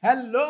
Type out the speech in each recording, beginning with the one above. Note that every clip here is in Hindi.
हेलो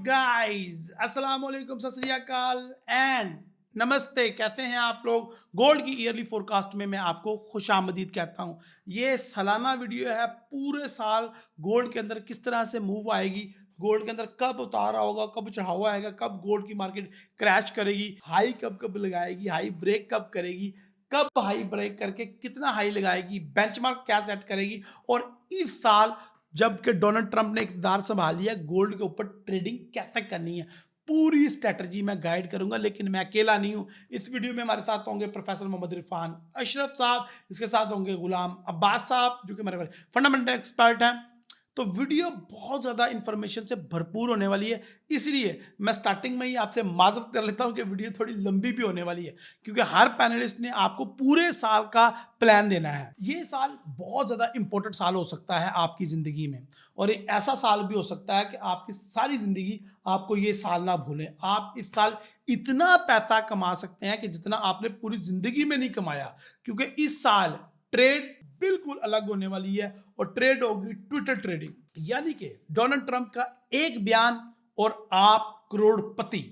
गाइस, अस्सलाम वालेकुम, सत श्री अकाल एंड नमस्ते। कैसे हैं आप लोग? गोल्ड की ईयरली फोरकास्ट में मैं आपको खुशामदीद कहता हूं। ये सालाना वीडियो है। पूरे साल गोल्ड के अंदर किस तरह से मूव आएगी, गोल्ड के अंदर कब उतारा होगा, कब चढ़ावा आएगा, कब गोल्ड की मार्केट क्रैश करेगी, हाई कब कब लगाएगी, हाई ब्रेक कब करेगी, कब हाई ब्रेक करके कितना हाई लगाएगी, बेंचमार्क क्या सेट करेगी। और इस साल जबकि डोनाल्ड ट्रंप ने इक़्तिदार संभाल लिया, गोल्ड के ऊपर ट्रेडिंग कैसे करनी है, पूरी स्ट्रैटेजी मैं गाइड करूंगा। लेकिन मैं अकेला नहीं हूं। इस वीडियो में हमारे साथ होंगे प्रोफेसर मोहम्मद इरफान अशरफ साहब, इसके साथ होंगे गुलाम अब्बास साहब जो कि हमारे फंडामेंटल एक्सपर्ट हैं। तो वीडियो बहुत ज़्यादा इंफॉर्मेशन से भरपूर होने वाली है, इसलिए मैं स्टार्टिंग में ही आपसे माजरत कर लेता हूं कि वीडियो थोड़ी लंबी भी होने वाली है, क्योंकि हर पैनलिस्ट ने आपको पूरे साल का प्लान देना है। ये साल बहुत ज़्यादा इंपॉर्टेंट साल हो सकता है आपकी ज़िंदगी में, और एक ऐसा साल भी हो सकता है कि आपकी सारी ज़िंदगी आपको ये साल ना भूलें। आप इस साल इतना पैसा कमा सकते हैं कि जितना आपने पूरी ज़िंदगी में नहीं कमाया, क्योंकि इस साल ट्रेड बिल्कुल अलग होने वाली है और ट्रेड होगी ट्विटर ट्रेडिंग। यानी कि डोनाल्ड ट्रंप का एक बयान और आप करोड़पति।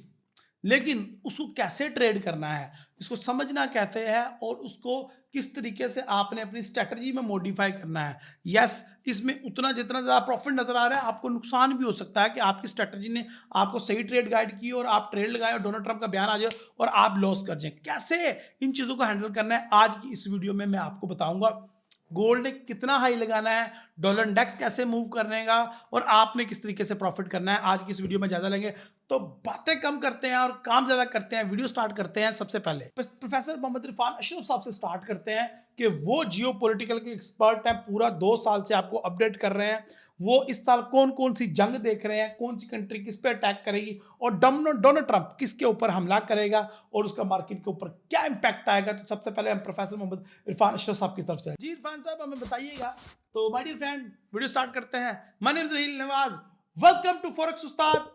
लेकिन उसको कैसे ट्रेड करना है, इसको समझना कैसे है, और उसको किस तरीके से आपने अपनी स्ट्रेटजी में मॉडिफाई करना है। यस, इसमें उतना जितना ज़्यादा प्रॉफिट नजर आ रहा है, आपको नुकसान भी हो सकता है कि आपकी स्ट्रेटजी ने आपको सही ट्रेड गाइड की और आप ट्रेड लगाए और डोनाल्ड ट्रंप का बयान आ जाए और आप लॉस कर जाए। कैसे इन चीज़ों को हैंडल करना है, आज की इस वीडियो में मैं आपको बताऊंगा। गोल्ड ने कितना हाई लगाना है, डॉलर इंडेक्स कैसे मूव करने का, और आपने किस तरीके से प्रॉफिट करना है, आज की इस वीडियो में ज़्यादा लेंगे। तो बातें कम करते हैं और काम ज़्यादा करते हैं। वीडियो स्टार्ट करते हैं। सबसे पहले प्रोफेसर मोहम्मद इरफान अशरफ साहब से स्टार्ट करते हैं कि वो जियो पॉलिटिकल के एक्सपर्ट हैं, पूरा 2 साल से आपको अपडेट कर रहे हैं। वो इस साल कौन कौन सी जंग देख रहे हैं, कौन सी कंट्री किस पे अटैक करेगी, और डोनाल्ड ट्रंप किसके ऊपर हमला करेगा और उसका मार्केट के ऊपर क्या इंपैक्ट आएगा। तो सबसे पहले हम प्रोफेसर मोहम्मद इरफान अशरफ साहब की तरफ से। जी इरफान साहब, हमें बताइएगा। तो my dear friend, video start करते हैं। My name is Raheel Nawaz. Welcome to forex-ustad.com।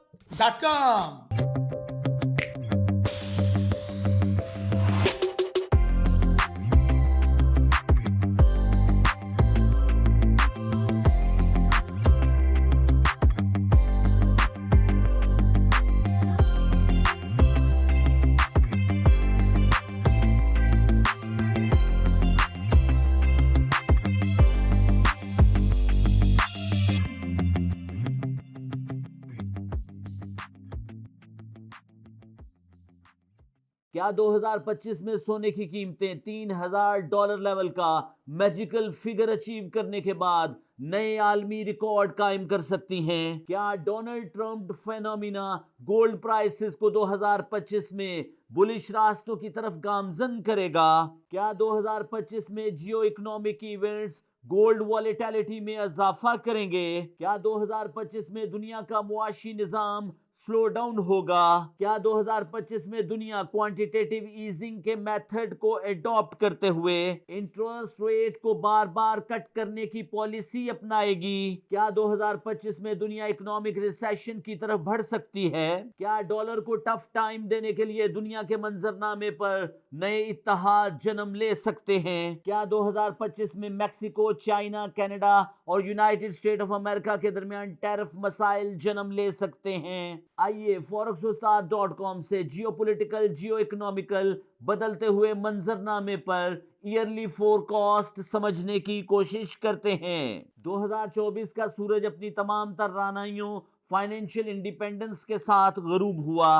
क्या 2025 में सोने की कीमतें $3000 लेवल का मैजिकल फिगर अचीव करने के बाद नए आलमी रिकॉर्ड कायम कर सकती हैं? क्या Donald Trump phenomena gold prices को 2025 में बुलिश रास्तों की तरफ गामजन करेगा? क्या 2025 में जियो इकोनॉमिक इवेंट्स गोल्ड वॉलेटिलिटी में इजाफा करेंगे? क्या 2025 में दुनिया का मुआशी निजाम स्लो डाउन होगा? क्या 2025 में दुनिया क्वांटिटेटिव ईजिंग के मेथड को एडॉप्ट करते हुए इंटरेस्ट रेट को बार बार कट करने की पॉलिसी अपनाएगी? क्या 2025 में दुनिया इकोनॉमिक रिसेशन की तरफ बढ़ सकती है? क्या डॉलर को टफ टाइम देने के लिए दुनिया के मंजरनामे पर नए इत्तेहाद जन्म ले सकते हैं? क्या 2025 में मैक्सिको, चाइना, कनाडा और यूनाइटेड स्टेट ऑफ अमेरिका के दरमियान टैरिफ मसाइल जन्म ले सकते हैं? आइए forex-ustad.com से जियोपॉलिटिकल, जियो इकोनॉमिकल बदलते हुए मंजरनामे पर ईयरली फोरकास्ट समझने की कोशिश करते हैं। 2024 का सूरज अपनी तमाम तर्रानाइयों फाइनेंशियल इंडिपेंडेंस के साथ गरूब हुआ।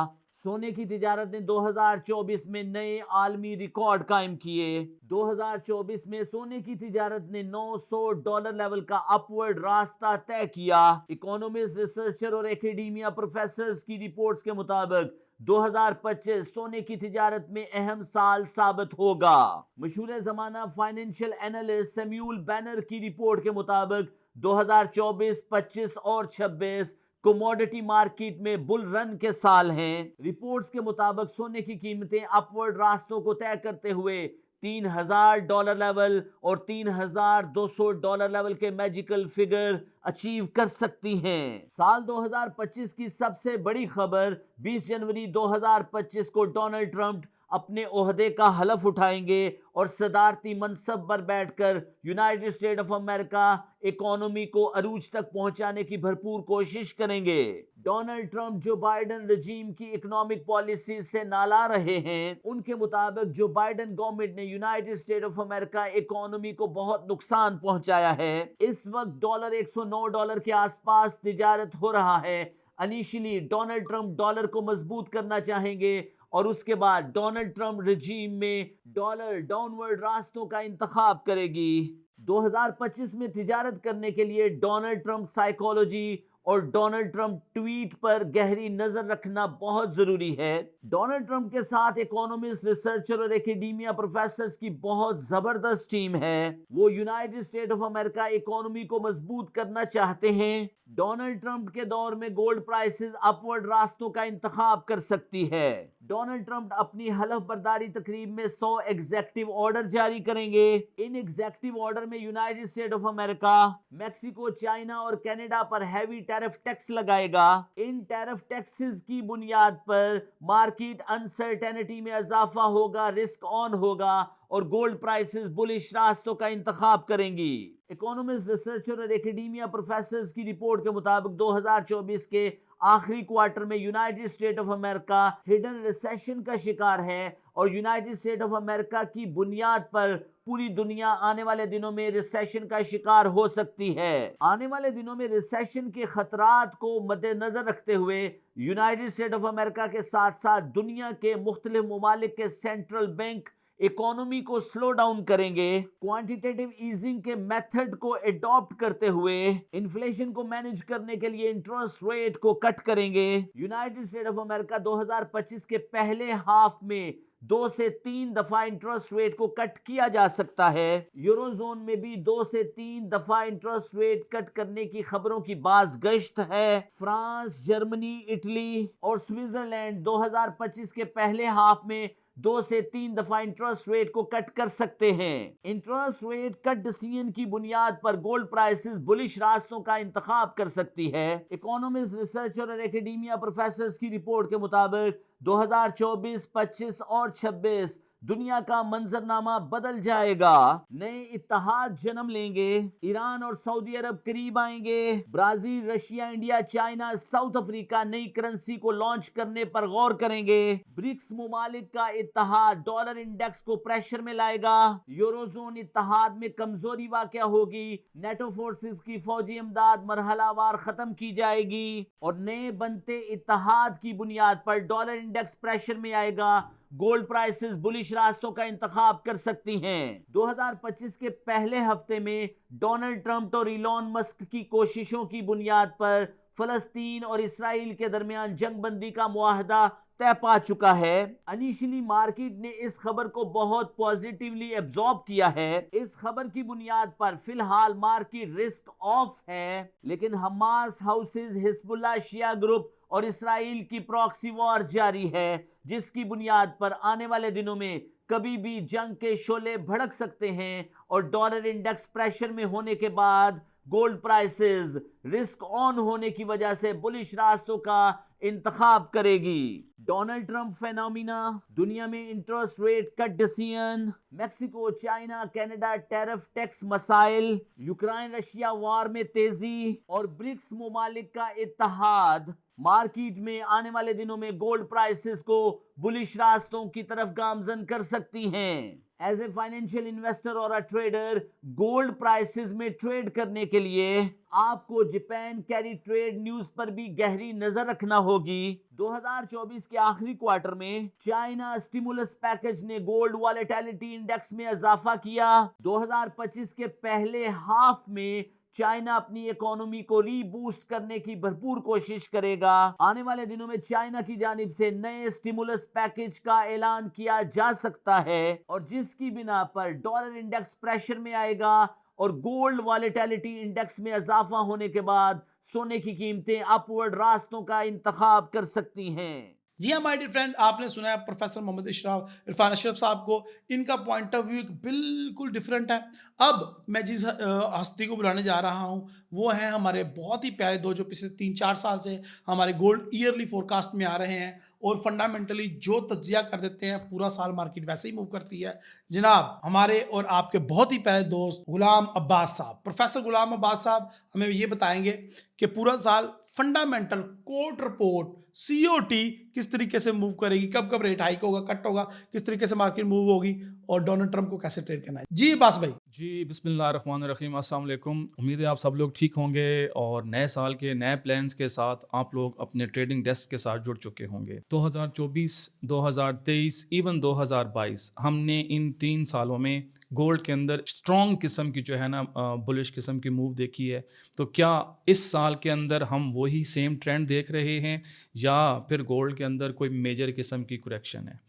सोने की तिजारत ने 2024 में नए आलमी रिकॉर्ड कायम किए। 2024 में सोने की तिजारत ने $900 लेवल का अपवर्ड रास्ता तय किया। इकोनॉमिस्ट, रिसर्चर और एकेडमिया प्रोफेसर्स की रिपोर्ट्स के मुताबिक 2025 सोने की तिजारत में अहम साल साबित होगा। मशहूर जमाना फाइनेंशियल एनालिस्ट सैमुअल बैनर की रिपोर्ट के मुताबिक 2024, 25 और 26 कमोडिटी मार्केट में बुल रन के साल हैं। रिपोर्ट्स के मुताबिक सोने की कीमतें अपवर्ड रास्तों को तय करते हुए $3000 लेवल और $3200 लेवल के मैजिकल फिगर अचीव कर सकती हैं। साल 2025 की सबसे बड़ी खबर 20 जनवरी 2025 को डोनाल्ड ट्रंप अपने ओहदे का हलफ उठाएंगे और सदारती मनसब पर बैठकर United state of America economy को अरूज तक पहुंचाने की भरपूर कोशिश करेंगे। डोनाल्ड ट्रंप जो बाइडेन रजीम की इकोनॉमिक पॉलिसी से नाला रहे हैं, उनके मुताबिक जो बाइडेन गवर्नमेंट ने United state of America economy को बहुत नुकसान पहुंचाया है। इस वक्त डॉलर $109 के आसपास तिजारत हो रहा है। इनिशियली डोनाल्ड ट्रंप डॉलर को मजबूत करना चाहेंगे और उसके बाद डोनाल्ड ट्रंप रजीम में डॉलर डाउनवर्ड रास्तों का इंतखाब करेगी। 2025 में तिजारत करने के लिए डोनाल्ड ट्रंप साइकोलॉजी और डोनाल्ड ट्रंप ट्वीट पर गहरी नजर रखना बहुत जरूरी है। डोनाल्ड ट्रंप के साथ इकोनॉमिस्ट, रिसर्चर और एकेडेमिया प्रोफेसर्स की बहुत जबरदस्त टीम है। वो United state of America economy को मजबूत करना चाहते हैं। डोनाल्ड ट्रंप के दौर में गोल्ड प्राइसेस अपवर्ड रास्तों का इंतखाब कर सकती है। डोनाल्ड ट्रंप अपनी हलफ बर्दारी तकरीब में 100 एग्जेक्टिव ऑर्डर जारी करेंगे। इन एग्जेक्टिव ऑर्डर में United state of America, Mexico, China और कनाडा पर हैवी टैरिफ टैक्स लगाएगा। इन टैरिफ टैक्सेस की बुनियाद पर मार्केट अनसर्टेनिटी में इजाफा होगा, रिस्क ऑन होगा और गोल्ड प्राइसेस बुलिश रास्तों का इंतखाब करेंगी। इकोनॉमिस्ट, रिसर्चर और एकेडेमिया प्रोफेसर्स की रिपोर्ट के मुताबिक 2024 के आखिरी क्वार्टर में United state of America hidden recession का शिकार है और यूनाइटेड स्टेट ऑफ अमेरिका की बुनियाद पर पूरी दुनिया आने वाले दिनों में रिसेशन का शिकार हो सकती है। आने वाले दिनों में रिसेशन के खतरात को मद्देनजर रखते हुए यूनाइटेड स्टेट ऑफ अमेरिका के साथ साथ दुनिया के मुख्तलिफ ममालिक के सेंट्रल बैंक इकोनॉमी को स्लो डाउन करेंगे। क्वांटिटेटिव ईजिंग के मेथड को एडॉप्ट करते हुए इन्फ्लेशन को मैनेज करने के लिए इंटरेस्ट रेट को कट करेंगे। यूनाइटेड स्टेट ऑफ अमेरिका 2025 के पहले हाफ में 2 से 3 दफा इंटरेस्ट रेट को कट किया जा सकता है। यूरोजोन में भी 2 से 3 दफा इंटरेस्ट रेट कट करने की खबरों की बाज़गश्त है। फ्रांस, जर्मनी, इटली और स्विट्जरलैंड 2025 के पहले हाफ में 2 से 3 दफा इंटरेस्ट रेट को कट कर सकते हैं। इंटरेस्ट रेट कट डिसीजन की बुनियाद पर गोल्ड प्राइसेस बुलिश रास्तों का इंतखाब कर सकती है। इकोनॉमिस्ट, रिसर्चर और एकेडेमिया प्रोफेसर्स की रिपोर्ट के मुताबिक 2024, 25 और 26 दुनिया का मंजरनामा बदल जाएगा। नए इत्तेहाद जन्म लेंगे। ईरान और सऊदी अरब करीब आएंगे। Brazil, Russia, India, China, south Africa नई करेंसी को लॉन्च करने पर गौर करेंगे। ब्रिक्स मुमालिक का इत्तेहाद डॉलर इंडेक्स को प्रेशर में लाएगा। यूरोजोन इत्तेहाद में कमजोरी वाक़या होगी। नेटो फोर्सेस की फौजी इमदाद मरहलावार खत्म की जाएगी और नए बनते इत्तेहाद की बुनियाद पर डॉलर इंडेक्स प्रेशर में आएगा। गोल्ड प्राइसेस बुलिश रास्तों का इंतखाब कर सकती हैं। 2025 के पहले हफ्ते में डोनाल्ड ट्रंप और इलॉन मस्क की कोशिशों की बुनियाद पर फलस्तीन और इसराइल के दरमियान जंगबंदी का मुआहदा तय पा चुका है। इनिशियली मार्केट ने इस खबर को बहुत पॉजिटिवली एब्जॉर्ब किया है। इस खबर की बुनियाद पर फिलहाल मार्केट रिस्क ऑफ है, लेकिन हमास, हाउसेस, हिजबुल्लाह, शिया ग्रुप और इसराइल की प्रॉक्सी वॉर जारी है, जिसकी बुनियाद पर आने वाले दिनों में कभी भी जंग के शोले भड़क सकते हैं और डॉलर इंडेक्स प्रेशर में होने के बाद गोल्ड प्राइसेस रिस्क ऑन होने की वजह से बुलिश रास्तों का इंतखाब करेगी। डोनाल्ड ट्रंप फेनोमिना, दुनिया में interest rate cut decision, Mexico, China, Canada tariff tax मसाइल, यूक्रेन रशिया वार में तेजी और ब्रिक्स मुमालिक का इत्तेहाद मार्केट में आने वाले दिनों में गोल्ड प्राइसेस को बुलिश रास्तों की तरफ गामजन कर सकती हैं। एज ए फाइनेंशियल इन्वेस्टर और अ ट्रेडर, गोल्ड प्राइसेस में ट्रेड करने के लिए आपको जापान कैरी ट्रेड न्यूज पर भी गहरी नजर रखना होगी। 2024 के आखिरी क्वार्टर में चाइना स्टिमुलस पैकेज ने गोल्ड वॉलेटिलिटी इंडेक्स में इजाफा किया। 2025 के पहले हाफ में चाइना अपनी इकोनॉमी को रीबूस्ट करने की भरपूर कोशिश करेगा। आने वाले दिनों में चाइना की जानिब से नए स्टिमुलस पैकेज का ऐलान किया जा सकता है और जिसकी बिना पर डॉलर इंडेक्स प्रेशर में आएगा और गोल्ड वॉलेटिलिटी इंडेक्स में इजाफा होने के बाद सोने की कीमतें अपवर्ड रास्तों का इंतखाब कर सकती हैं। जी हाँ माय डियर फ्रेंड, आपने सुना है प्रोफेसर मोहम्मद इरफान अशरफ साहब को। इनका पॉइंट ऑफ व्यू एक बिल्कुल डिफरेंट है। अब मैं जिस हस्ती को बुलाने जा रहा हूँ वो हैं हमारे बहुत ही प्यारे दोस्त जो पिछले 3-4 साल से हमारे गोल्ड ईयरली फोरकास्ट में आ रहे हैं और फंडामेंटली जो तज्जिया कर देते हैं पूरा साल मार्केट वैसे ही मूव करती है। जनाब हमारे और आपके बहुत ही प्यारे दोस्त गुलाम अब्बास साहब, प्रोफेसर गुलाम अब्बास साहब हमें ये बताएंगे कि पूरा साल फंडामेंटल कोर्ट रिपोर्ट सीओटी किस तरीके से मूव करेगी, कब कब रेट हाइक होगा, कट होगा, किस तरीके से मार्केट मूव होगी और डोनाल्ड ट्रंप को कैसे ट्रेड करना है। जी बास भाई। जी, बिस्मिल्लाहिर्रहमानिर्रहीम, अस्सलाम वालेकुम। उम्मीद है आप सब लोग ठीक होंगे और नए साल के नए प्लान्स के साथ आप लोग अपने ट्रेडिंग डेस्क के साथ जुड़ चुके होंगे। 2024, 2023, इवन 2022 हमने इन 3 सालों में गोल्ड के अंदर स्ट्रॉन्ग किस्म की जो है ना बुलिश किस्म की मूव देखी है। तो क्या इस साल के अंदर हम वही सेम ट्रेंड देख रहे हैं या फिर गोल्ड के अंदर कोई मेजर किस्म की करेक्शन है?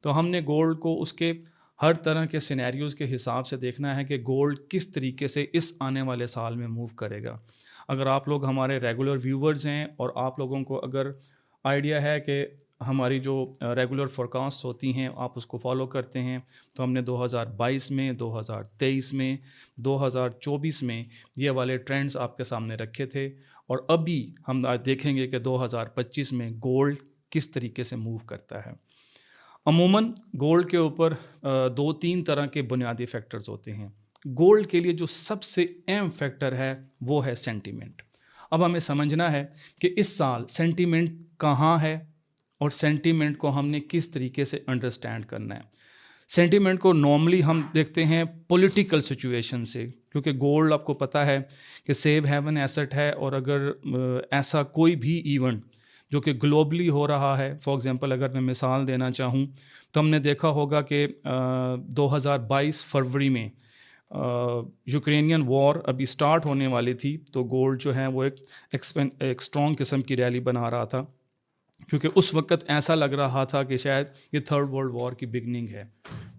तो हमने गोल्ड को उसके हर तरह के सिनेरियोज़ के हिसाब से देखना है कि गोल्ड किस तरीके से इस आने वाले साल में मूव करेगा। अगर आप लोग हमारे रेगुलर व्यूवर्स हैं और आप लोगों को अगर आइडिया है कि हमारी जो रेगुलर फोरकास्ट होती हैं आप उसको फॉलो करते हैं, तो हमने 2022 में, 2023 में, 2024 में ये वाले ट्रेंड्स आपके सामने रखे थे और अभी हम आज देखेंगे कि 2025 में गोल्ड किस तरीके से मूव करता है। अमूमन गोल्ड के ऊपर 2-3 तरह के बुनियादी फैक्टर्स होते हैं। गोल्ड के लिए जो सबसे अहम फैक्टर है वो है सेंटीमेंट। अब हमें समझना है कि इस साल सेंटीमेंट कहाँ है और सेंटीमेंट को हमने किस तरीके से अंडरस्टैंड करना है। सेंटीमेंट को नॉर्मली हम देखते हैं पॉलिटिकल सिचुएशन से, क्योंकि गोल्ड आपको पता है कि सेफ हेवन एसेट है और अगर ऐसा कोई भी इवेंट जो कि ग्लोबली हो रहा है, फॉर एग्जांपल अगर मैं मिसाल देना चाहूँ तो हमने देखा होगा कि 2022 फरवरी में यूक्रेनियन वॉर अभी स्टार्ट होने वाली थी, तो गोल्ड जो है वो एक स्ट्रॉन्ग किस्म की रैली बना रहा था, क्योंकि उस वक्त ऐसा लग रहा था कि शायद ये थर्ड वर्ल्ड वॉर की बिगनिंग है।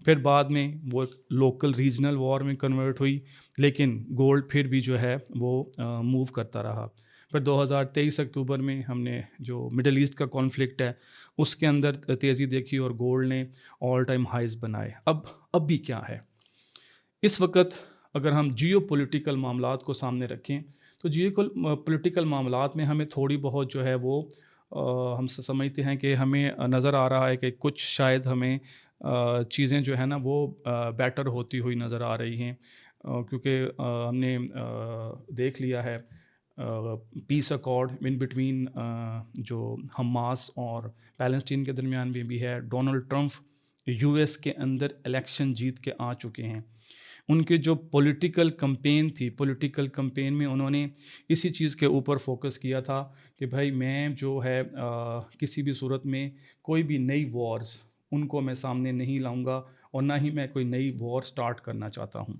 फिर बाद में वो एक लोकल रीजनल वॉर में कन्वर्ट हुई, लेकिन गोल्ड फिर भी जो है वो मूव करता रहा। फिर 2023 अक्टूबर में हमने जो मिडल ईस्ट का कॉन्फ्लिक्ट है उसके अंदर तेज़ी देखी और गोल्ड ने ऑल टाइम हाइज बनाए। अब भी क्या है इस वक्त, अगर हम जियो पॉलिटिकल मामलात को सामने रखें तो जियो पॉलिटिकल मामलात में हमें थोड़ी बहुत जो है वो हम समझते हैं कि हमें नज़र आ रहा है कि कुछ शायद हमें चीज़ें जो है ना वो बेटर होती हुई नज़र आ रही हैं, क्योंकि हमने देख लिया है पीस अकॉर्ड इन बिटवीन जो हमास और पैलेस्टीन के दरमियान में भी है। डोनाल्ड ट्रंप यूएस के अंदर इलेक्शन जीत के आ चुके हैं। उनके जो पॉलिटिकल कैंपेन में उन्होंने इसी चीज़ के ऊपर फोकस किया था कि भाई मैं जो है किसी भी सूरत में कोई भी नई वॉर्स उनको मैं सामने नहीं लाऊंगा और ना ही मैं कोई नई वॉर स्टार्ट करना चाहता हूं।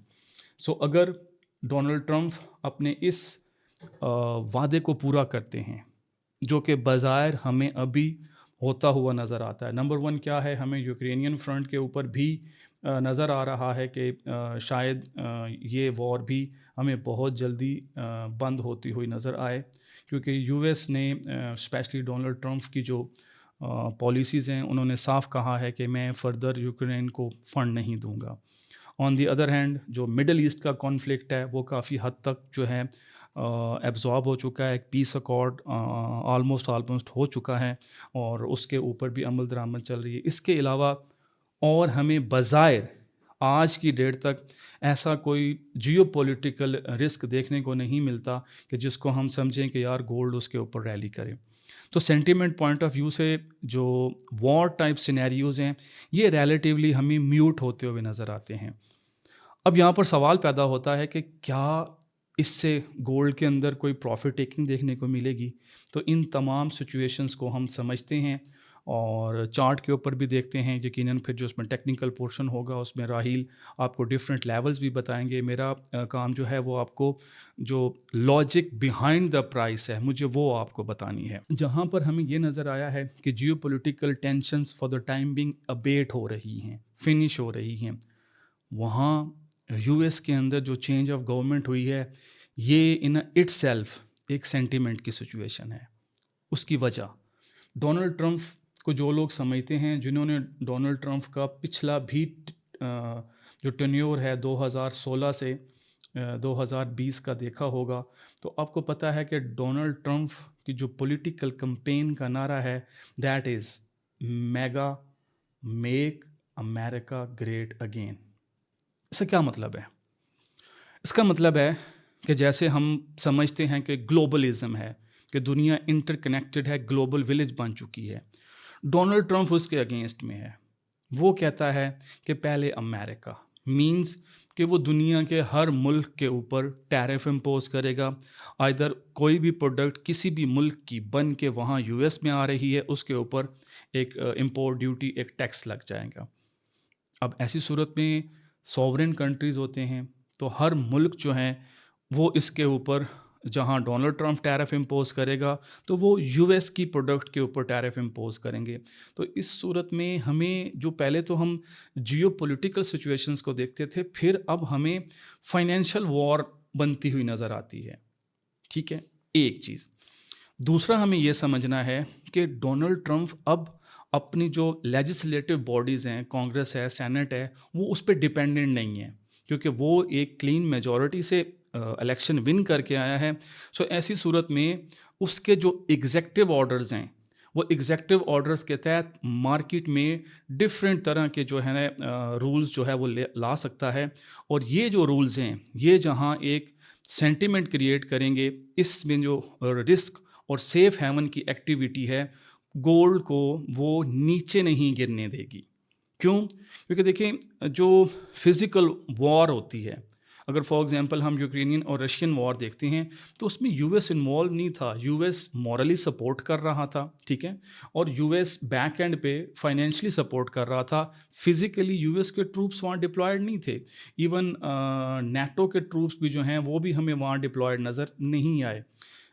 सो अगर डोनाल्ड ट्रंप अपने इस वादे को पूरा करते हैं, जो कि बज़ाहिर हमें अभी होता हुआ नज़र आता है। नंबर 1 क्या है, हमें यूक्रेनियन फ्रंट के ऊपर भी नज़र आ रहा है कि शायद ये वॉर भी हमें बहुत जल्दी बंद होती हुई नज़र आए, क्योंकि यूएस ने स्पेशली डोनाल्ड ट्रंप की जो पॉलिसीज़ हैं उन्होंने साफ कहा है कि मैं फ़र्दर यूक्रेन को फ़ंड नहीं दूंगा। ऑन दी अदर हैंड जो मिडल ईस्ट का कॉन्फ्लिक्ट है वो काफ़ी हद तक जो है एब्जॉर्ब हो चुका है। एक पीस अकॉर्ड ऑलमोस्ट हो चुका है और उसके ऊपर भी अमल दरामद चल रही है। इसके अलावा और हमें बज़ाहिर आज की डेट तक ऐसा कोई जियोपॉलिटिकल रिस्क देखने को नहीं मिलता कि जिसको हम समझें कि यार गोल्ड उसके ऊपर रैली करे। तो सेंटीमेंट पॉइंट ऑफ व्यू से जो वॉर टाइप सिनेरियोज़ हैं ये रिलेटिवली हमें म्यूट होते हुए नज़र आते हैं। अब यहाँ पर सवाल पैदा होता है कि क्या इससे गोल्ड के अंदर कोई प्रॉफिट टेकिंग देखने को मिलेगी? तो इन तमाम सिचुएशंस को हम समझते हैं और चार्ट के ऊपर भी देखते हैं। यकीनन फिर जो उसमें टेक्निकल पोर्शन होगा उसमें राहील आपको डिफरेंट लेवल्स भी बताएंगे। मेरा काम जो है वो आपको जो लॉजिक बिहाइंड द प्राइस है मुझे वो आपको बतानी है। जहाँ पर हमें ये नज़र आया है कि geopolitical tensions for the time being abate हो रही हैं, फिनिश हो रही हैं, वहाँ यूएस के अंदर जो चेंज ऑफ गवर्नमेंट हुई है ये इन इटसेल्फ एक सेंटीमेंट की सिचुएशन है। उसकी वजह डोनाल्ड ट्रंप को जो लोग समझते हैं, जिन्होंने डोनाल्ड ट्रंप का पिछला भी जो टेन्योर है 2016 से 2020 का देखा होगा, तो आपको पता है कि डोनाल्ड ट्रंप की जो पॉलिटिकल कैंपेन का नारा है that is mega make America great again. इसका क्या मतलब है? इसका मतलब है कि जैसे हम समझते हैं कि ग्लोबलिज्म है, कि दुनिया इंटरकनेक्टेड है, ग्लोबल विलेज बन चुकी है, डोनाल्ड ट्रंप उसके अगेंस्ट में है। वो कहता है कि पहले अमेरिका, मींस कि वो दुनिया के हर मुल्क के ऊपर टैरिफ इम्पोज करेगा। आइदर कोई भी प्रोडक्ट किसी भी मुल्क की बन के वहाँ यूएस में आ रही है, उसके ऊपर एक इम्पोर्ट ड्यूटी, एक टैक्स लग जाएगा। अब ऐसी सूरत में सॉवरेन कंट्रीज़ होते हैं, तो हर मुल्क जो हैं वो इसके ऊपर, जहां डोनाल्ड ट्रंप टैरिफ इम्पोज करेगा तो वो यूएस की प्रोडक्ट के ऊपर टैरिफ इम्पोज करेंगे। तो इस सूरत में हमें जो पहले तो हम जियोपॉलिटिकल सिचुएशंस को देखते थे, फिर अब हमें फाइनेंशियल वॉर बनती हुई नज़र आती है। ठीक है, एक चीज़। दूसरा हमें ये समझना है कि डोनाल्ड ट्रंप अब अपनी जो लेजिस्लेटिव बॉडीज़ हैं, कांग्रेस है, सेनेट है, वो उस पर डिपेंडेंट नहीं है, क्योंकि वो एक क्लीन मेजॉरिटी से इलेक्शन विन करके आया है। सो ऐसी सूरत में उसके जो एग्जेक्टिव ऑर्डर्स हैं, वो एग्जेक्टिव ऑर्डर्स के तहत मार्केट में डिफरेंट तरह के जो है रूल्स जो है वो ला सकता है। और ये जो रूल्स हैं, ये जहाँ एक सेंटिमेंट क्रिएट करेंगे, इसमें जो रिस्क और सेफ हेवन की एक्टिविटी है, गोल्ड को वो नीचे नहीं गिरने देगी। क्यों? क्योंकि देखिए, जो फिज़िकल वॉर होती है, अगर फॉर एग्जांपल हम यूक्रेनियन और रशियन वॉर देखते हैं, तो उसमें यूएस इन्वॉल्व नहीं था। यूएस मॉरली सपोर्ट कर रहा था, ठीक है, और यूएस बैक एंड पे फाइनेंशियली सपोर्ट कर रहा था। फिज़िकली यूएस के ट्रूप्स वहाँ डिप्लॉयड नहीं थे। इवन नेटो के ट्रूप्स भी जो हैं वो भी हमें वहाँ डिप्लॉयड नज़र नहीं आए।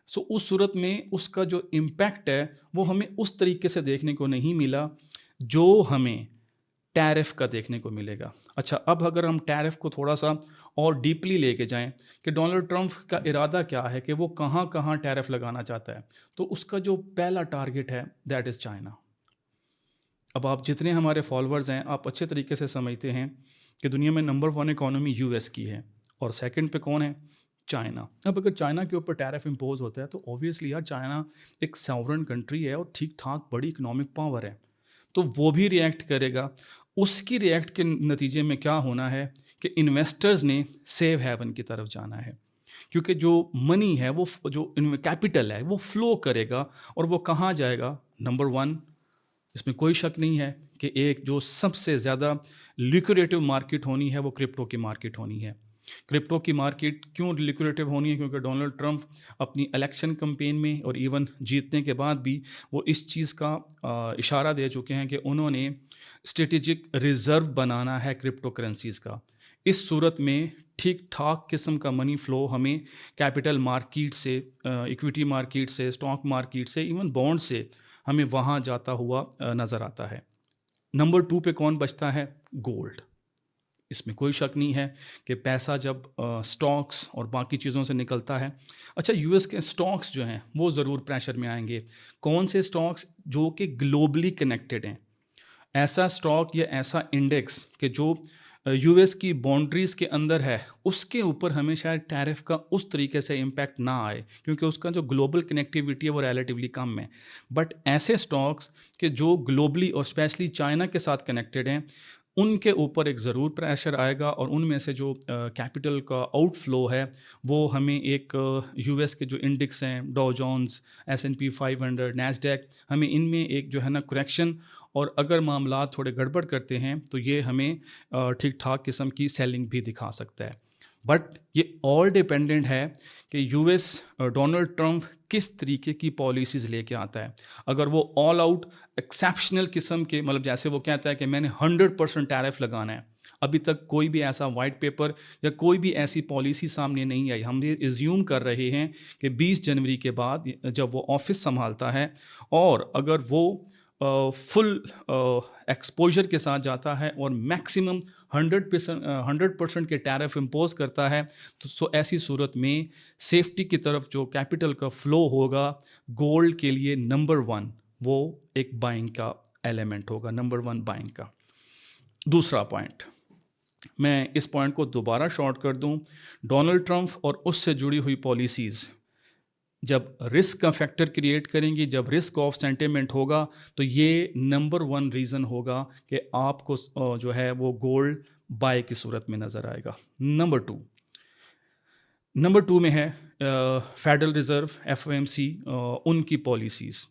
सो उस सूरत में उसका जो इम्पैक्ट है वो हमें उस तरीके से देखने को नहीं मिला जो हमें टैरिफ का देखने को मिलेगा। अच्छा, अब अगर हम टैरिफ को थोड़ा सा और डीपली लेके जाएं कि डोनाल्ड ट्रंप का इरादा क्या है, कि वो कहाँ कहाँ टैरिफ लगाना चाहता है, तो उसका जो पहला टारगेट है दैट इज़ चाइना। अब आप जितने हमारे फॉलोअर्स हैं, आप अच्छे तरीके से समझते हैं कि दुनिया में नंबर 1 इकॉनमी यूएस की है और सेकंड पे कौन है? चाइना। अब अगर चाइना के ऊपर टैरिफ इम्पोज होता है तो ऑब्वियसली यार चाइना एक सॉवरेन कंट्री है और ठीक ठाक बड़ी इकोनॉमिक पावर है, तो वो भी रिएक्ट करेगा। उसकी रिएक्ट के नतीजे में क्या होना है कि इन्वेस्टर्स ने सेफ हेवन की तरफ जाना है, क्योंकि जो मनी है, वो जो कैपिटल है, वो फ्लो करेगा और वो कहाँ जाएगा? नंबर 1, इसमें कोई शक नहीं है कि एक जो सबसे ज़्यादा लिक्विडेटिव मार्केट होनी है वो क्रिप्टो की मार्केट होनी है। क्रिप्टो की मार्केट क्यों लिक्विडेटिव होनी है? क्योंकि डोनाल्ड ट्रंप अपनी इलेक्शन कैंपेन में और इवन जीतने के बाद भी वो इस चीज़ का इशारा दे चुके हैं कि उन्होंने स्ट्रेटेजिक रिजर्व बनाना है क्रिप्टो करेंसीज़ का। इस सूरत में ठीक ठाक किस्म का मनी फ्लो हमें कैपिटल मार्केट से, इक्विटी मार्केट से, स्टॉक मार्केट से, इवन बॉन्ड से हमें वहाँ जाता हुआ नज़र आता है। नंबर 2 पे कौन बचता है? गोल्ड। इसमें कोई शक नहीं है कि पैसा जब स्टॉक्स और बाकी चीज़ों से निकलता है, अच्छा यूएस के स्टॉक्स जो हैं वो ज़रूर प्रेशर में आएंगे। कौन से स्टॉक्स? जो कि ग्लोबली कनेक्टेड हैं। ऐसा स्टॉक या ऐसा इंडेक्स कि जो यूएस की बाउंड्रीज़ के अंदर है, उसके ऊपर हमें शायद टैरिफ का उस तरीके से इम्पैक्ट ना आए, क्योंकि उसका जो ग्लोबल कनेक्टिविटी है वो रिलेटिवली कम है। बट ऐसे स्टॉक्स कि जो ग्लोबली और स्पेशली चाइना के साथ कनेक्टेड हैं, उनके ऊपर एक ज़रूर प्रेशर आएगा और उनमें से जो कैपिटल का आउटफ्लो है वो हमें एक यूएस के जो इंडेक्स हैं, डॉ जोन्स, S&P 500, नैस्डैक, हमें इनमें एक जो है ना करेक्शन, और अगर मामला थोड़े गड़बड़ करते हैं तो ये हमें ठीक ठाक किस्म की सेलिंग भी दिखा सकता है। बट ये ऑल डिपेंडेंट है कि यूएस डोनाल्ड ट्रंप किस तरीके की पॉलिसीज़ लेके आता है। अगर वो ऑल आउट एक्सेप्शनल किस्म के, मतलब जैसे वो कहता है कि मैंने 100% टैरिफ लगाना है, अभी तक कोई भी ऐसा वाइट पेपर या कोई भी ऐसी पॉलिसी सामने नहीं आई। हम ये एज्यूम कर रहे हैं कि 20 जनवरी के बाद जब वो ऑफिस संभालता है और अगर वो फुल एक्सपोजर के साथ जाता है और मैक्सिमम 100% के टैरिफ इम्पोज करता है, तो सो ऐसी सूरत में सेफ्टी की तरफ जो कैपिटल का फ्लो होगा गोल्ड के लिए नंबर 1 वो एक बाइंग का एलिमेंट होगा, नंबर 1 बाइंग का। दूसरा पॉइंट, मैं इस पॉइंट को दोबारा शॉर्ट कर दूं, डोनाल्ड ट्रंप और उससे जुड़ी हुई पॉलिसीज़ जब रिस्क का फैक्टर क्रिएट करेंगी, जब रिस्क ऑफ सेंटिमेंट होगा, तो ये नंबर 1 रीज़न होगा कि आपको जो है वो गोल्ड बाय की सूरत में नज़र आएगा। नंबर टू में है फेडरल रिज़र्व FOMC, उनकी पॉलिसीज़।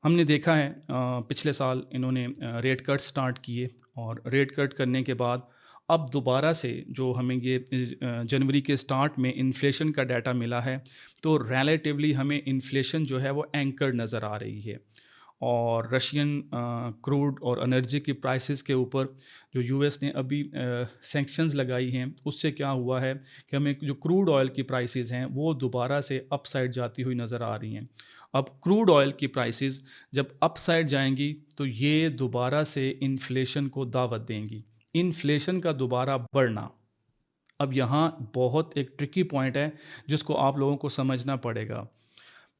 हमने देखा है पिछले साल इन्होंने रेट कट स्टार्ट किए, और रेट कट करने के बाद अब दोबारा से जो हमें ये जनवरी के स्टार्ट में इन्फ्लेशन का डाटा मिला है, तो रिलेटिवली हमें इन्फ्लेशन जो है वो एंकर नज़र आ रही है। और रशियन क्रूड और एनर्जी की प्राइसेस के ऊपर जो US ने अभी सैंक्शंस लगाई हैं, उससे क्या हुआ है कि हमें जो क्रूड ऑयल की प्राइसेस हैं वो दोबारा से अपसाइड जाती हुई नज़र आ रही हैं। अब क्रूड ऑयल की प्राइसेस जब अपसाइड जाएंगी तो ये दोबारा से इन्फ्लेशन को दावत देंगी, इन्फ्लेशन का दोबारा बढ़ना। अब यहाँ बहुत एक ट्रिकी पॉइंट है जिसको आप लोगों को समझना पड़ेगा।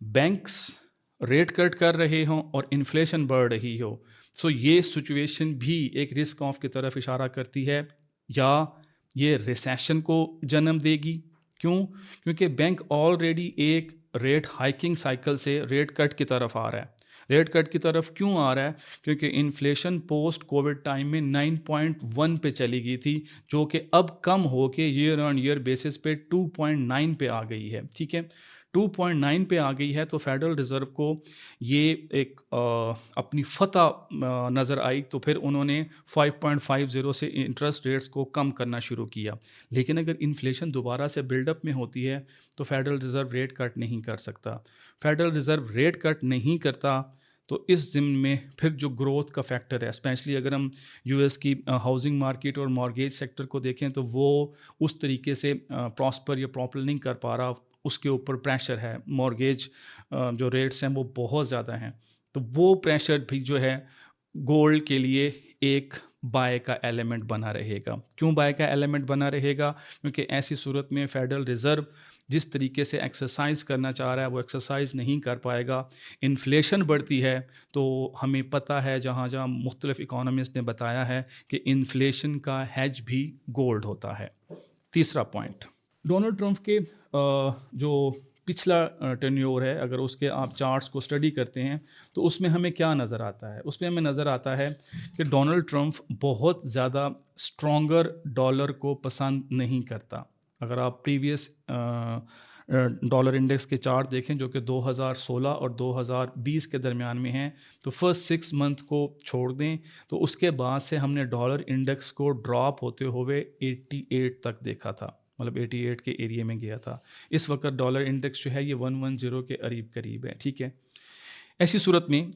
बैंक्स रेट कट कर रहे हों और इन्फ्लेशन बढ़ रही हो, सो ये सिचुएशन भी एक रिस्क ऑफ की तरफ इशारा करती है, या ये रिसेशन को जन्म देगी। क्यों? क्योंकि बैंक ऑलरेडी एक रेट हाइकिंग साइकिल से रेट कट की तरफ आ रहा है। रेट कट की तरफ क्यों आ रहा है? क्योंकि इन्फ्लेशन पोस्ट कोविड टाइम में 9.1 पे चली गई थी, जो कि अब कम हो के ईयर ऑन ईयर बेसिस पे 2.9 पे आ गई है। ठीक है, 2.9 पे आ गई है, तो फेडरल रिज़र्व को ये एक अपनी फतह नज़र आई, तो फिर उन्होंने 5.50 से इंटरेस्ट रेट्स को कम करना शुरू किया। लेकिन अगर इन्फ्लेशन दोबारा से बिल्डअप में होती है तो फेडरल रिज़र्व रेट कट नहीं कर सकता। फेडरल रिज़र्व रेट कट नहीं करता तो इस ज़िम्न में फिर जो ग्रोथ का फैक्टर है, स्पेशली अगर हम US की हाउसिंग मार्केट और मॉर्गेज सेक्टर को देखें, तो वो उस तरीके से प्रॉस्पर या प्रॉपर नहीं कर पा रहा, उसके ऊपर प्रेशर है। मॉर्गेज जो रेट्स हैं वो बहुत ज़्यादा हैं, तो वो प्रेशर भी जो है गोल्ड के लिए एक बाय का एलिमेंट बना रहेगा। क्यों बाय का एलिमेंट बना रहेगा? क्योंकि ऐसी सूरत में फेडरल रिज़र्व जिस तरीके से एक्सरसाइज करना चाह रहा है वो एक्सरसाइज नहीं कर पाएगा। इन्फ्लेशन बढ़ती है तो हमें पता है, जहाँ जहाँ मुख्तलिफ इकोनॉमिस्ट ने बताया है कि इन्फ्लेशन का हेज भी गोल्ड होता है। तीसरा पॉइंट, डोनाल्ड ट्रंप के जो पिछला टेन्योर है, अगर उसके आप चार्ट्स को स्टडी करते हैं तो उसमें हमें क्या नज़र आता है? उसमें हमें नज़र आता है कि डोनाल्ड ट्रंप बहुत ज़्यादा स्ट्रॉन्गर डॉलर को पसंद नहीं करता। अगर आप प्रीवियस डॉलर इंडेक्स के चार्ट देखें जो कि 2016 और 2020 के दरमियान में हैं, तो फर्स्ट 6 मंथ को छोड़ दें तो उसके बाद से हमने डॉलर इंडेक्स को ड्रॉप होते हुए 88 तक देखा था, मतलब 88 के एरिया में गया था। इस वक्त डॉलर इंडेक्स जो है ये 110 के करीब है। ठीक है, ऐसी सूरत में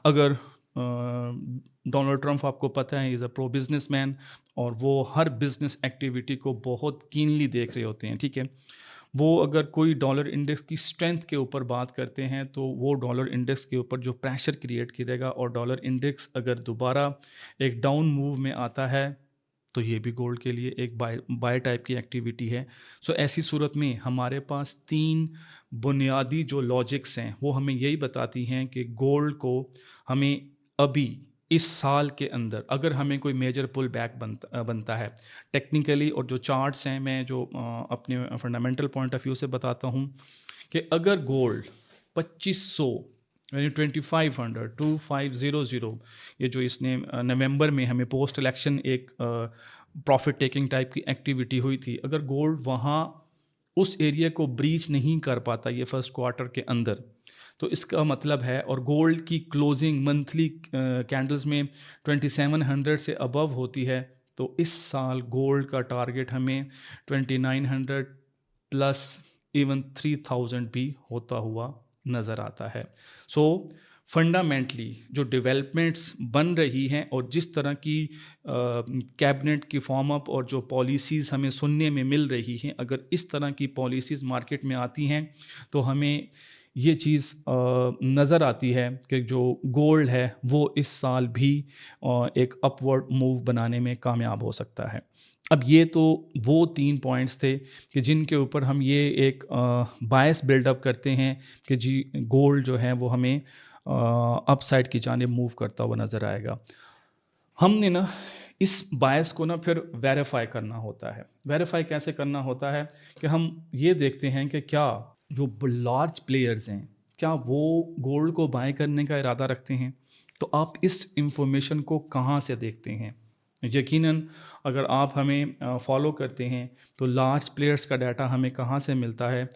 अगर डोनाल्ड ट्रंप, आपको पता है, इज़ अ प्रो बिजनेसमैन और वो हर बिजनेस एक्टिविटी को बहुत कीनली देख रहे होते हैं। ठीक है, वो अगर कोई डॉलर इंडेक्स की स्ट्रेंथ के ऊपर बात करते हैं तो वो डॉलर इंडेक्स के ऊपर जो प्रेशर क्रिएट करेगा, और डॉलर इंडेक्स अगर दोबारा एक डाउन मूव में आता है तो ये भी गोल्ड के लिए एक बाय टाइप की एक्टिविटी है। सो ऐसी सूरत में हमारे पास 3 बुनियादी जो लॉजिक्स हैं वो हमें यही बताती हैं कि गोल्ड को हमें अभी इस साल के अंदर, अगर हमें कोई मेजर पुल बैक बनता है टेक्निकली, और जो चार्ट्स हैं मैं जो अपने फंडामेंटल पॉइंट ऑफ व्यू से बताता हूँ कि अगर गोल्ड 2500 यानी 2500 ये जो इसने नवंबर में हमें पोस्ट इलेक्शन एक प्रॉफिट टेकिंग टाइप की एक्टिविटी हुई थी, अगर गोल्ड वहाँ उस एरिया को ब्रीच नहीं कर पाता ये फर्स्ट क्वार्टर के अंदर, तो इसका मतलब है, और गोल्ड की क्लोजिंग मंथली कैंडल्स में 2700 से अबव होती है, तो इस साल गोल्ड का टारगेट हमें 2900 प्लस इवन 3000 भी होता हुआ नज़र आता है। सो फंडामेंटली जो डेवलपमेंट्स बन रही हैं और जिस तरह की कैबिनेट की फॉर्म अप और जो पॉलिसीज़ हमें सुनने में मिल रही हैं, अगर इस तरह की पॉलिसीज़ मार्केट में आती हैं तो हमें ये चीज़ नज़र आती है कि जो गोल्ड है वो इस साल भी एक अपवर्ड मूव बनाने में कामयाब हो सकता है। अब ये तो वो 3 पॉइंट्स थे कि जिनके ऊपर हम ये एक बायस बिल्डअप करते हैं कि जी गोल्ड जो है वो हमें अपसाइड की जानिब मूव करता हुआ नज़र आएगा। हमने ना इस बायस को ना फिर वेरीफाई करना होता है। वेरीफाई कैसे करना होता है कि हम ये देखते हैं कि क्या जो लार्ज प्लेयर्स हैं, क्या वो गोल्ड को बाय करने का इरादा रखते हैं? तो आप इस इंफॉर्मेशन को कहाँ से देखते हैं? यकीनन अगर आप हमें फॉलो करते हैं तो लार्ज प्लेयर्स का डाटा हमें कहाँ से मिलता है?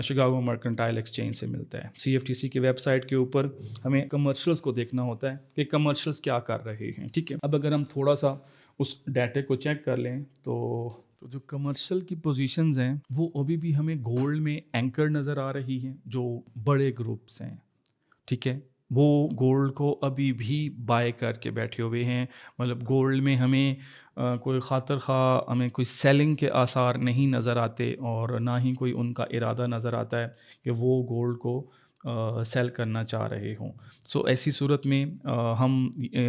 शिकागो मर्केंटाइल एक्सचेंज से मिलता है। CFTC की वेबसाइट के ऊपर हमें कमर्शियल्स को देखना होता है कि कमर्शियल्स क्या कर रहे हैं, ठीक है। अब अगर हम थोड़ा सा उस डाटे को चेक कर लें तो जो कमर्शियल की पोजीशंस हैं वो अभी भी हमें गोल्ड में एंकर नज़र आ रही हैं, जो बड़े ग्रुप्स हैं, ठीक है। वो गोल्ड को अभी भी बाय करके बैठे हुए हैं। मतलब गोल्ड में हमें कोई खातर खा हमें कोई सेलिंग के आसार नहीं नज़र आते और ना ही कोई उनका इरादा नज़र आता है कि वो गोल्ड को सेल करना चाह रहे हों। सो ऐसी सूरत में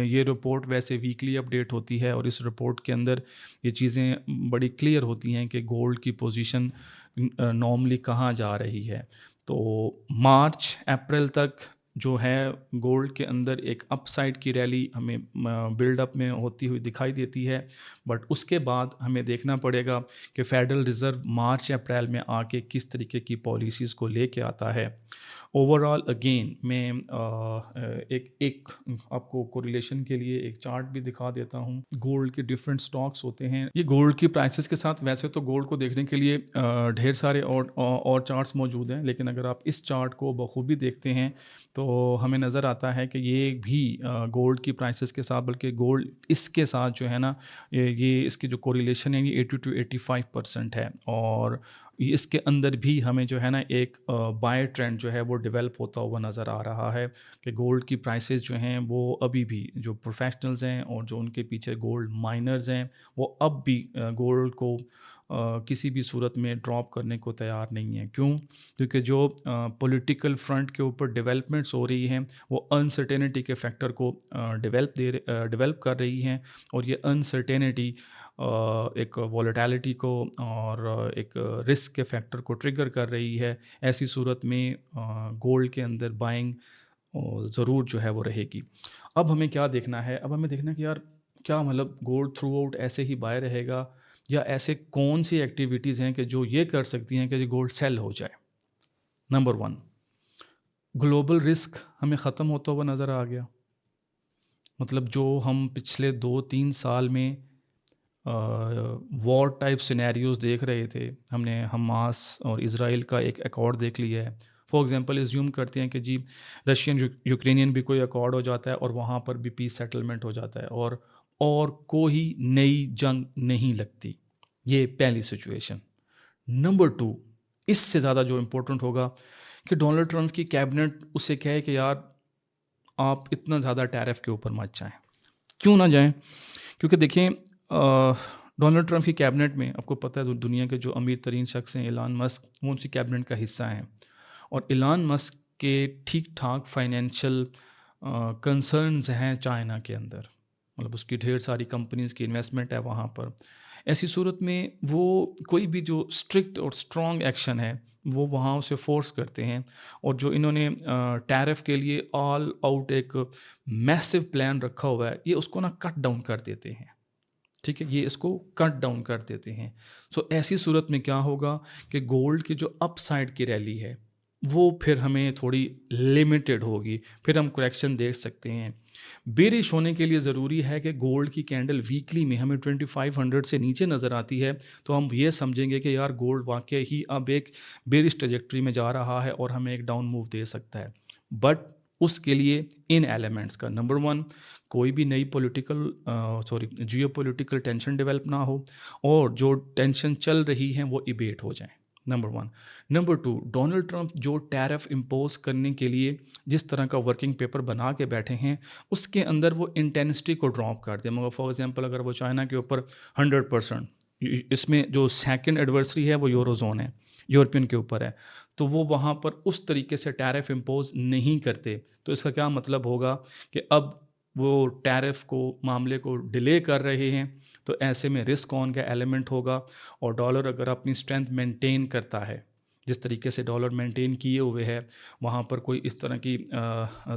ये रिपोर्ट वैसे वीकली अपडेट होती है और इस रिपोर्ट के अंदर ये चीज़ें बड़ी क्लियर होती हैं कि गोल्ड की पोजीशन नॉर्मली कहाँ जा रही है। तो मार्च अप्रैल तक जो है गोल्ड के अंदर एक अपसाइड की रैली हमें बिल्डअप में होती हुई दिखाई देती है, बट उसके बाद हमें देखना पड़ेगा कि फेडरल रिज़र्व मार्च अप्रैल में आके किस तरीके की पॉलिसीज़ को लेके आता है। ओवरऑल अगेन मैं एक आपको कोरिलेशन के लिए एक चार्ट भी दिखा देता हूँ। गोल्ड के डिफरेंट स्टॉक्स होते हैं। ये गोल्ड की प्राइसेस के साथ वैसे तो गोल्ड को देखने के लिए ढेर सारे और चार्ट्स मौजूद हैं, लेकिन अगर आप इस चार्ट को बखूबी देखते हैं तो हमें नज़र आता है कि ये भी गोल्ड की प्राइसेस के साथ, बल्कि गोल्ड इसके साथ जो है ना, ये इसकी जो कोरिलेशन है ये 80 to 85% है और इसके अंदर भी हमें जो है ना एक बाय ट्रेंड जो है वो डेवलप होता हुआ नज़र आ रहा है कि गोल्ड की प्राइसेस जो हैं वो अभी भी जो प्रोफेशनल्स हैं और जो उनके पीछे गोल्ड माइनर्स हैं वो अब भी गोल्ड को किसी भी सूरत में ड्रॉप करने को तैयार नहीं है। क्यों? क्योंकि जो पॉलिटिकल फ्रंट के ऊपर डेवलपमेंट्स हो रही हैं वो अनसर्टेनिटी के फैक्टर को डेवलप कर रही हैं और ये अनसर्टेनिटी एक वॉलेटिलिटी को और एक रिस्क के फैक्टर को ट्रिगर कर रही है। ऐसी सूरत में गोल्ड के अंदर बाइंग ज़रूर जो है वो रहेगी। अब हमें क्या देखना है? अब हमें देखना है कि यार क्या मतलब गोल्ड थ्रू आउट ऐसे ही बाय रहेगा या ऐसे कौन सी एक्टिविटीज़ हैं कि जो ये कर सकती हैं कि गोल्ड सेल हो जाए। नंबर 1, ग्लोबल रिस्क हमें ख़त्म होता हुआ नज़र आ गया। मतलब जो हम पिछले 2-3 साल में वॉर टाइप सिनेरियोज़ देख रहे थे, हमने हमास और इज़राइल का एक अकॉर्ड देख लिया है। फॉर एग्ज़ाम्पल एज्यूम करते हैं कि जी रशियन यूक्रेनियन भी कोई अकॉर्ड हो जाता है और वहाँ पर भी पीस सेटलमेंट हो जाता है और कोई नई जंग नहीं लगती। ये पहली सिचुएशन। नंबर 2, इससे ज़्यादा जो इम्पोर्टेंट होगा कि डोनाल्ड ट्रंप की कैबिनेट उसे कहे कि यार आप इतना ज़्यादा टैरिफ के ऊपर मत जाएँ। क्यों ना जाएँ? क्योंकि देखें डोनाल्ड ट्रंप की कैबिनेट में आपको पता है दुनिया के जो अमीर तरीन शख्स हैं इलान मस्क, वो उनकी कैबिनेट का हिस्सा हैं और इलान मस्क के ठीक ठाक फाइनेंशियल कंसर्न्स हैं चाइना के अंदर। मतलब उसकी ढेर सारी कंपनीज़ की इन्वेस्टमेंट है वहाँ पर। ऐसी सूरत में वो कोई भी जो स्ट्रिक्ट और स्ट्रॉन्ग एक्शन है वो वहाँ उसे फोर्स करते हैं और जो इन्होंने टैरिफ के लिए ऑल आउट एक मैसिव प्लान रखा हुआ है ये उसको ना कट डाउन कर देते हैं। ठीक है, ये इसको कट डाउन कर देते हैं। सो ऐसी सूरत में क्या होगा कि गोल्ड की जो अपसाइड की रैली है वो फिर हमें थोड़ी लिमिटेड होगी, फिर हम करेक्शन देख सकते हैं। बेरिश होने के लिए ज़रूरी है कि गोल्ड की कैंडल वीकली में हमें 2500 से नीचे नज़र आती है तो हम ये समझेंगे कि यार गोल्ड वाकई ही अब एक बेरिश ट्रजेक्टरी में जा रहा है और हमें एक डाउन मूव दे सकता है। बट उसके लिए इन एलिमेंट्स का नंबर 1 कोई भी नई जियोपॉलिटिकल टेंशन डेवलप ना हो और जो टेंशन चल रही हैं वो इबेट हो जाएं। नंबर 1। नंबर 2, डोनाल्ड ट्रंप जो टैरिफ इम्पोज करने के लिए जिस तरह का वर्किंग पेपर बना के बैठे हैं उसके अंदर वो इंटेंसिटी को ड्रॉप कर दें। मगर फॉर एग्जांपल अगर वो चाइना के ऊपर 100%, इसमें जो सेकंड एडवर्सरी है वो यूरोजोन है, यूरोपियन के ऊपर है, तो वो वहाँ पर उस तरीके से टैरिफ इम्पोज नहीं करते। तो इसका क्या मतलब होगा कि अब वो टैरिफ को मामले को डिले कर रहे हैं, तो ऐसे में रिस्क ऑन का एलिमेंट होगा और डॉलर अगर अपनी स्ट्रेंथ मेंटेन करता है जिस तरीके से डॉलर मेंटेन किए हुए है, वहाँ पर कोई इस तरह की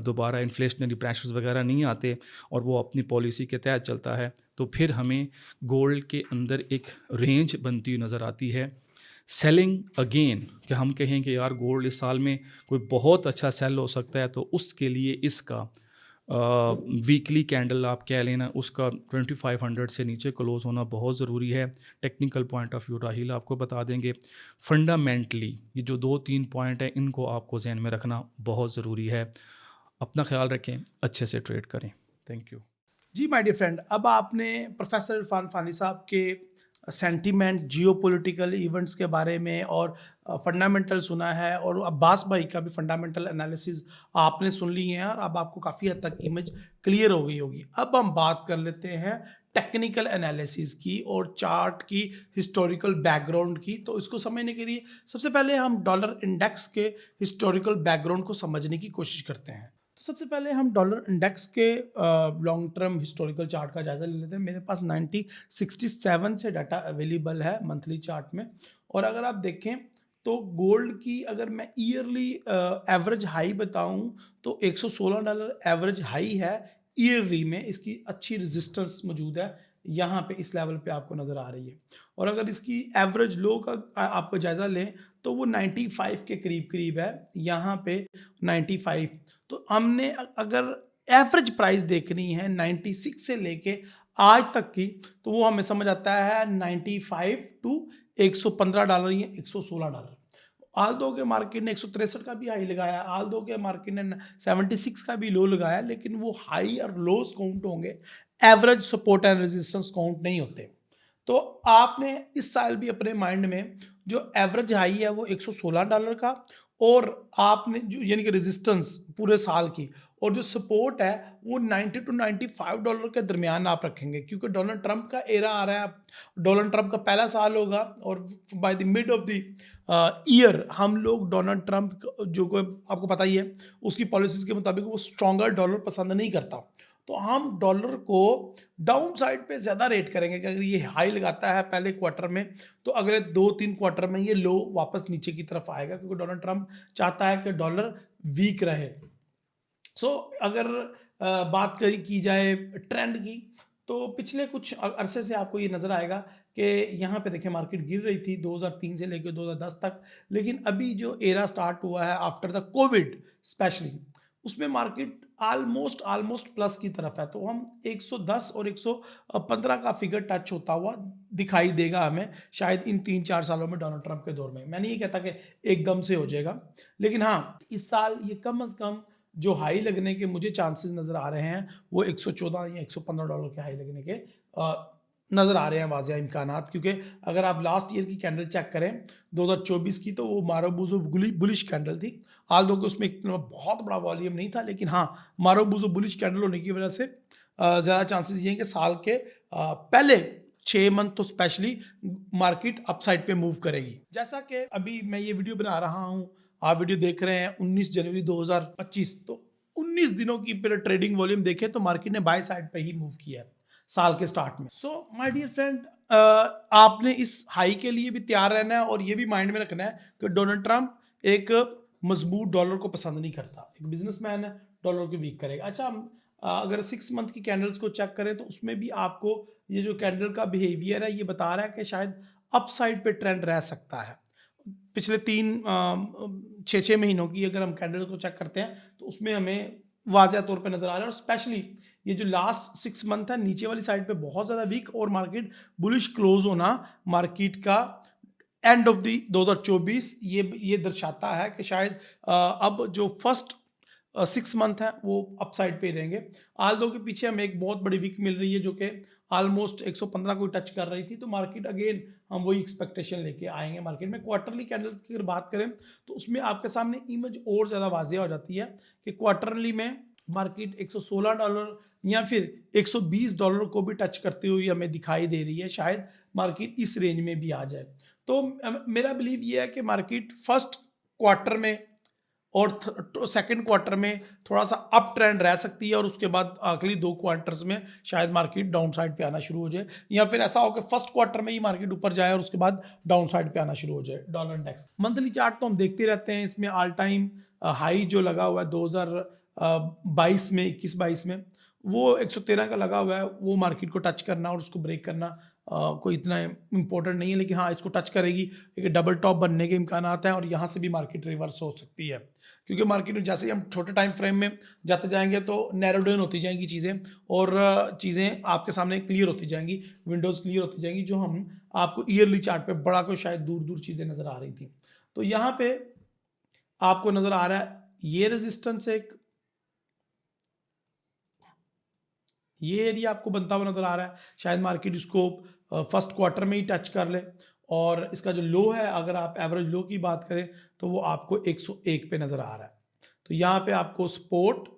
दोबारा इन्फ्लेशनरी प्रेशर्स वगैरह नहीं आते और वो अपनी पॉलिसी के तहत चलता है, तो फिर हमें गोल्ड के अंदर एक रेंज बनती हुई नज़र आती है। सेलिंग अगेन, कि हम कहें कि यार गोल्ड इस साल में कोई बहुत अच्छा सेल हो सकता है, तो उसके लिए इसका वीकली कैंडल आप कह लेना, उसका 2500 से नीचे क्लोज होना बहुत ज़रूरी है। Technical point of view Rahil आपको बता देंगे। फंडामेंटली ये जो 2-3 पॉइंट है, इनको आपको जहन में रखना बहुत ज़रूरी है। अपना ख्याल रखें, अच्छे से ट्रेड करें। Thank you. जी माय डियर फ्रेंड, अब आपने प्रोफेसर इरफान फानी साहब के सेंटीमेंट, जियोपॉलिटिकल इवेंट्स के बारे में और फंडामेंटल सुना है, और अब्बास भाई का भी फंडामेंटल एनालिसिस आपने सुन ली है और अब आपको काफ़ी हद तक इमेज क्लियर हो गई होगी। अब हम बात कर लेते हैं टेक्निकल एनालिसिस की और चार्ट की, हिस्टोरिकल बैकग्राउंड की। तो इसको समझने के लिए सबसे पहले हम डॉलर इंडेक्स के हिस्टोरिकल बैकग्राउंड को समझने की कोशिश करते हैं। तो सबसे पहले हम डॉलर इंडेक्स के लॉन्ग टर्म हिस्टोरिकल चार्ट का जायजा ले लेते हैं। मेरे पास 1967 से डाटा अवेलेबल है मंथली चार्ट में, और अगर आप देखें तो गोल्ड की अगर मैं ईयरली एवरेज हाई बताऊं तो $116 एवरेज हाई है ईयरली में। इसकी अच्छी रेजिस्टेंस मौजूद है, यहाँ पे इस लेवल पे आपको नज़र आ रही है। और अगर इसकी एवरेज लो का आपको जायज़ा लें तो वो 95 के करीब करीब है, यहाँ पे 95। तो हमने अगर एवरेज प्राइस देखनी है 96 से लेके आज तक की, तो वो हमें समझ आता है 95 टू $115 या $116। आल्दो के मार्केट ने 163 का भी हाई लगाया, आल्दो के मार्केट ने 76 का भी लो लगाया, लेकिन वो हाई और लोस काउंट होंगे, average support and resistance count नहीं होते। तो आपने इस साल भी अपने माइंड में जो एवरेज हाई है वो $116 का, और आपने जो यानी कि रेजिस्टेंस पूरे साल की, और जो सपोर्ट है वो 90 टू $95 के दरमियान आप रखेंगे, क्योंकि डोनाल्ड ट्रंप का एरा आ रहा है। डोनाल्ड ट्रंप का पहला साल होगा और by the mid of the year हम लोग डोनाल्ड ट्रंप जो को आपको पता ही है उसकी पॉलिसीज के मुताबिक वो स्ट्रॉन्गर डॉलर पसंद नहीं करता। तो हम डॉलर को डाउन साइड पे ज़्यादा रेट करेंगे कि अगर ये हाई लगाता है पहले क्वार्टर में, तो अगले 2-3 क्वार्टर में ये लो वापस नीचे की तरफ आएगा, क्योंकि डोनाल्ड ट्रंप चाहता है कि डॉलर वीक रहे। अगर बात की जाए ट्रेंड की, तो पिछले कुछ अरसे से आपको ये नज़र आएगा कि यहाँ पे देखिए मार्केट गिर रही थी 2003 से लेकर 2010 तक, लेकिन अभी जो एरा स्टार्ट हुआ है आफ्टर द कोविड स्पेशली, उसमें मार्केट ऑलमोस्ट प्लस की तरफ है। तो हम 110 और 115 का फिगर टच होता हुआ दिखाई देगा हमें शायद इन 3-4 सालों में डोनाल्ड ट्रंप के दौर में। मैं नहीं कहता कि एकदम से हो जाएगा, लेकिन हाँ इस साल ये कम से कम जो हाई लगने के मुझे चांसेस नज़र आ रहे हैं वो 114 या $115 के हाई लगने के नज़र आ रहे हैं, वाज़िया इम्कानात। क्योंकि अगर आप लास्ट ईयर की कैंडल चेक करें 2024 की, तो वो मारोबूजो बुलिश कैंडल थी। आल्दो कि उसमें इतना बहुत बड़ा वॉल्यूम नहीं था, लेकिन हाँ मारोबूजो बुलिश कैंडल होने की वजह से ज़्यादा चांसेस ये हैं कि साल के पहले 6 मंथ तो स्पेशली मार्केट अपसाइड पे मूव करेगी। जैसा कि अभी मैं ये वीडियो बना रहा हूँ, आप वीडियो देख रहे हैं 19 जनवरी 2025, तो 19 दिनों की ट्रेडिंग वॉल्यूम देखें तो मार्केट ने बाय साइड पे ही मूव किया है साल के स्टार्ट में। सो माय डियर फ्रेंड, आपने इस हाई के लिए भी तैयार रहना है और ये भी माइंड में रखना है कि डोनाल्ड ट्रंप एक मजबूत डॉलर को पसंद नहीं करता। एक बिजनेसमैन है, डॉलर को वीक करेगा। अच्छा, अगर 6 मंथ की कैंडल्स को चेक करें तो उसमें भी आपको ये जो कैंडल का बिहेवियर है ये बता रहा है कि शायद अपसाइड पे ट्रेंड रह सकता है। पिछले 6 महीनों की अगर हम कैंडल को चेक करते हैं तो उसमें हमें वाज़िया तौर पे नज़र आ रहा है, और स्पेशली ये जो लास्ट 6 मंथ है नीचे वाली साइड पे बहुत ज़्यादा वीक और मार्केट बुलिश क्लोज होना मार्केट का एंड ऑफ दी 2024 ये दर्शाता है कि शायद अब जो फर्स्ट 6 मंथ है वो अपसाइड पे रहेंगे। आल्दो के पीछे हमें एक बहुत बड़ी वीक मिल रही है जो कि ऑलमोस्ट 115 को टच कर रही थी, तो मार्केट अगेन हम वही एक्सपेक्टेशन लेके आएंगे मार्केट में। क्वार्टरली कैंडल्स की अगर बात करें तो उसमें आपके सामने इमेज और ज़्यादा वाज़िया हो जाती है कि क्वार्टरली में मार्केट $116 या फिर $120 को भी टच करते हुए हमें दिखाई दे रही है। शायद मार्केट इस रेंज में भी आ जाए। तो मेरा बिलीव ये है कि मार्केट फर्स्ट क्वार्टर में और सेकंड क्वार्टर में थोड़ा सा अप ट्रेंड रह सकती है और उसके बाद अगली 2 क्वार्टर्स में शायद मार्केट डाउन साइड पे आना शुरू हो जाए, या फिर ऐसा हो कि फर्स्ट क्वार्टर में ही मार्केट ऊपर जाए और उसके बाद डाउन साइड पे आना शुरू हो जाए डॉलर इंडेक्स। मंथली चार्ट तो हम देखते रहते हैं, इसमें ऑल टाइम हाई जो लगा हुआ है 2022 में 21-22 में वो 113 का लगा हुआ है, वो मार्केट को टच करना और उसको ब्रेक करना कोई इतना इम्पोर्टेंट नहीं है, लेकिन हाँ इसको टच करेगी एक डबल टॉप बनने के इम्कान आता है और यहाँ से भी मार्केट रिवर्स हो सकती है, क्योंकि मार्केट में जैसे ही हम छोटे टाइम फ्रेम में जाते जाएंगे तो नैरो डाउन होती जाएंगी चीज़ें और चीज़ें आपके सामने क्लियर होती जाएंगी, विंडोज़ क्लियर होती जाएंगी, जो हम आपको ईयरली चार्ट पे बड़ा को शायद दूर दूर चीज़ें नज़र आ रही थी। तो यहाँ पे आपको नज़र आ रहा है ये रेजिस्टेंस, एक ये एरिया आपको बनता हुआ नजर आ रहा है, शायद मार्केट इसको फर्स्ट क्वार्टर में ही टच कर ले, और इसका जो लो है अगर आप एवरेज लो की बात करें तो वो आपको 101 पे नजर आ रहा है। तो यहाँ पे आपको सपोर्ट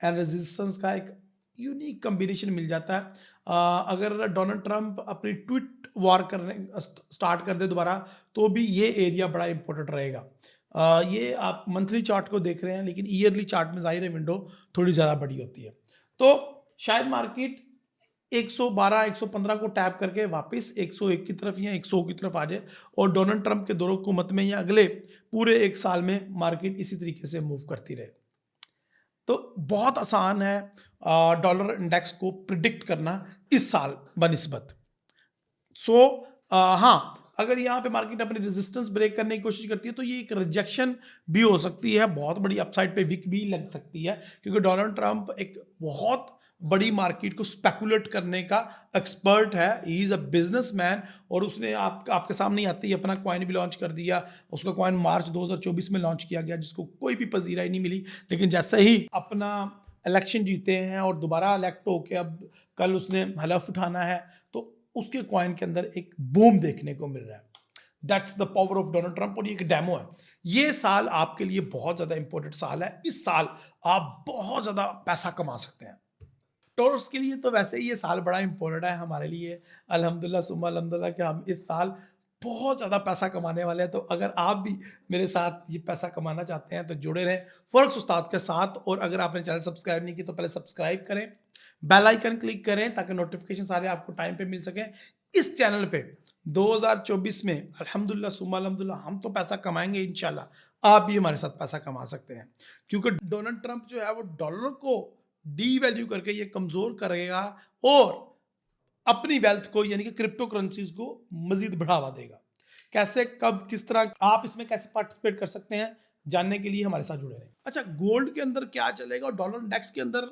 एंड रेजिस्टेंस का एक यूनिक कॉम्बिनेशन मिल जाता है। अगर डोनाल्ड ट्रंप अपनी ट्वीट वॉर करने स्टार्ट कर दे दोबारा तो भी ये एरिया बड़ा इंपॉर्टेंट रहेगा। ये आप मंथली चार्ट को देख रहे हैं, लेकिन ईयरली चार्ट में जाहिर है विंडो थोड़ी ज़्यादा बड़ी होती है। तो शायद मार्केट 112 115 को टैप करके वापस 101 की तरफ या 100 की तरफ आ जाए और डोनाल्ड ट्रंप के दौर हुकूमत में या अगले पूरे 1 साल में मार्केट इसी तरीके से मूव करती रहे। तो बहुत आसान है डॉलर इंडेक्स को प्रिडिक्ट करना इस साल बनिस्बत। हाँ, अगर यहाँ पे मार्केट अपनी रेजिस्टेंस ब्रेक करने की कोशिश करती है तो ये एक रिजेक्शन भी हो सकती है, बहुत बड़ी अपसाइड पे विक भी लग सकती है, क्योंकि डोनाल्ड ट्रंप एक बहुत बड़ी मार्केट को स्पेकुलेट करने का एक्सपर्ट है, ही इज़ अ बिजनेसमैन, और उसने आपके सामने ही आते ही अपना कॉइन भी लॉन्च कर दिया। उसका कॉइन मार्च 2024 में लॉन्च किया गया, जिसको कोई भी पजीराई नहीं मिली, लेकिन जैसे ही अपना इलेक्शन जीते हैं और दोबारा इलेक्ट होके अब कल उसने हलफ उठाना है तो उसके कॉइन के अंदर एक बूम देखने को मिल रहा है। That's the power of Donald Trump, और ये एक डेमो है। ये साल आपके लिए बहुत ज़्यादा इंपॉर्टेंट साल है, इस साल आप बहुत ज़्यादा पैसा कमा सकते हैं। टॉरस के लिए तो वैसे ही ये साल बड़ा इंपॉर्टेंट है, हमारे लिए अल्हम्दुलिल्लाह सुम्मा अल्हम्दुलिल्लाह कि हम इस साल बहुत ज़्यादा पैसा कमाने वाले हैं। तो अगर आप भी मेरे साथ ये पैसा कमाना चाहते हैं तो जुड़े रहें फॉरेक्स उस्ताद के साथ, और अगर आपने चैनल सब्सक्राइब नहीं किया तो पहले सब्सक्राइब करें, बेल आइकन क्लिक करें ताकि नोटिफिकेशन सारे आपको टाइम पे मिल सकें। इस चैनल पे 2024 में अल्हम्दुलिल्लाह सुम्मा अल्हम्दुलिल्लाह हम तो पैसा कमाएंगे इंशाल्लाह, आप भी हमारे साथ पैसा कमा सकते हैं, क्योंकि डोनाल्ड ट्रंप जो है वो डॉलर को डी वैल्यू करके ये कमजोर करेगा और अपनी वेल्थ को यानी कि क्रिप्टो करेंसीज को मजीद बढ़ावा देगा। कैसे, कब, किस तरह आप इसमें कैसे पार्टिसिपेट कर सकते हैं, जानने के लिए हमारे साथ जुड़े रहें। अच्छा, गोल्ड के अंदर क्या चलेगा और डॉलर इंडेक्स के अंदर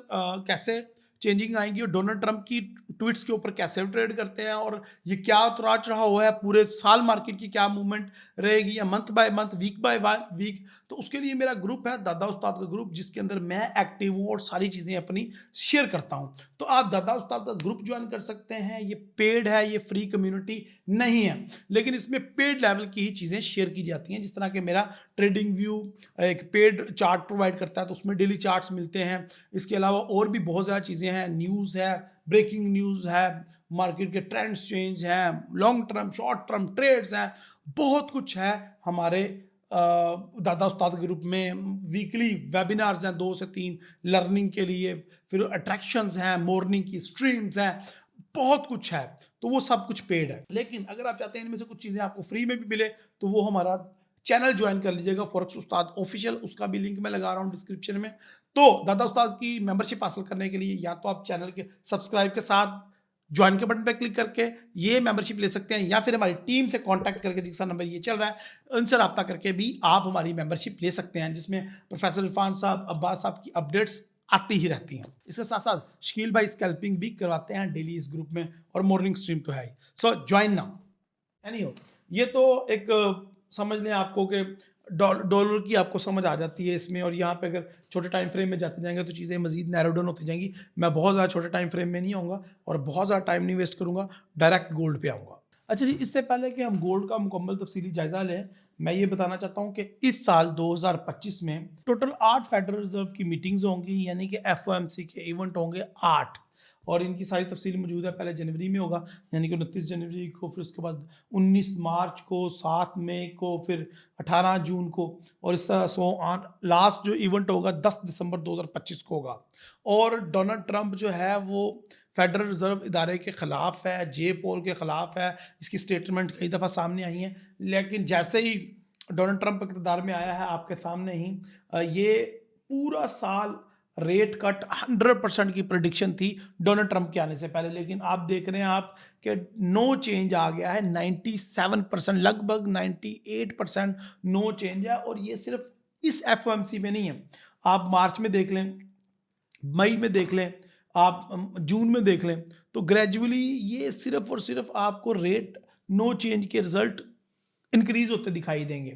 कैसे चेंजिंग आएंगी और डोनाल्ड ट्रंप की ट्वीट्स के ऊपर कैसे ट्रेड करते हैं और ये क्या उतराव चढ़ाव हुआ है, पूरे साल मार्केट की क्या मूवमेंट रहेगी या month by month, week by week, तो उसके लिए मेरा ग्रुप है दादा उस्ताद का ग्रुप, जिसके अंदर मैं एक्टिव हूँ और सारी चीज़ें अपनी शेयर करता हूँ। तो आप दादा उस्ताद का ग्रुप ज्वाइन कर सकते हैं। ये पेड है, ये फ्री कम्युनिटी नहीं है, लेकिन इसमें पेड लेवल की ही चीज़ें शेयर की जाती हैं, जिस तरह के मेरा ट्रेडिंग व्यू एक पेड चार्ट प्रोवाइड करता है तो उसमें डेली चार्ट्स मिलते हैं। इसके अलावा और भी बहुत ज़्यादा चीज़ें हैं, न्यूज़ है, ब्रेकिंग न्यूज़ है, मार्केट के ट्रेंड्स चेंज हैं, long term short term trades हैं, बहुत कुछ है हमारे दादा उस्ताद के ग्रुप में। वीकली वेबिनार्स हैं 2 से 3 लर्निंग के लिए, फिर अट्रैक्शंस हैं, मॉर्निंग की स्ट्रीम्स हैं, बहुत कुछ है। तो वो सब कुछ पेड है, लेकिन अगर आप चाहते हैं इनमें से कुछ चीज़ें आपको फ्री में भी मिले तो वो हमारा चैनल ज्वाइन कर लीजिएगा फॉरेक्स उस्ताद ऑफिशियल, उसका भी लिंक मैं लगा रहा हूँ डिस्क्रिप्शन में। तो दादा उस्ताद की मेंबरशिप हासिल करने के लिए या तो आप चैनल के सब्सक्राइब के साथ ज्वाइन के बटन पर क्लिक करके ये मेंबरशिप ले सकते हैं, या फिर हमारी टीम से कांटेक्ट करके, जिसका नंबर ये चल रहा है, उनसे रब्ता करके भी आप हमारी मेंबरशिप ले सकते हैं, जिसमें प्रोफेसर इरफान साहब, अब्बास साहब की अपडेट्स आती ही रहती हैं। इसके साथ साथ शकील भाई स्कैल्पिंग भी करवाते हैं डेली इस ग्रुप में, और मॉर्निंग स्ट्रीम तो है ही। सो ज्वाइन नाउ। एनीहो, ये तो एक समझ लें आपको कि डॉलर की आपको समझ आ जाती है इसमें, और यहाँ पे अगर छोटे टाइम फ्रेम में जाते जाएंगे तो चीज़ें मजीद नैरो डाउन होती जाएंगी। मैं बहुत ज़्यादा छोटे टाइम फ्रेम में नहीं आऊँगा और बहुत ज़्यादा टाइम नहीं वेस्ट करूँगा, डायरेक्ट गोल्ड पे आऊँगा। अच्छा जी, इससे पहले कि हम गोल्ड का मुकम्मल तफसीली जायज़ा लें, मैं ये बताना चाहता हूँ कि इस साल 2025 में टोटल 8 फेडरल रिजर्व की मीटिंग्स होंगी, यानी कि FOMC के इवेंट होंगे 8, और इनकी सारी तफसील मौजूद है। पहले जनवरी में होगा, यानी कि 29 जनवरी को, फिर उसके बाद 19 मार्च को, 7 मई को, फिर 18 जून को, और इस तरह सो ऑन। लास्ट जो इवेंट होगा 10 दिसंबर 2025 को होगा। और डोनाल्ड ट्रंप जो है वो फेडरल रिजर्व इदारे के ख़िलाफ़ है, जे पोल के ख़िलाफ़ है। इसकी स्टेटमेंट कई दफ़ा सामने आई हैं, लेकिन जैसे ही डोनाल्ड ट्रंप इक़्तिदार में आया है, आपके सामने ही ये पूरा साल रेट कट 100% की प्रेडिक्शन थी डोनाल्ड ट्रंप के आने से पहले। लेकिन आप देख रहे हैं आप कि नो चेंज आ गया है, 97%, लगभग 98% नो चेंज है। और ये सिर्फ इस एफओएमसी में नहीं है, आप मार्च में देख लें, मई में देख लें, आप जून में देख लें, तो ग्रेजुअली ये सिर्फ और सिर्फ आपको रेट नो चेंज के रिजल्ट इंक्रीज होते दिखाई देंगे।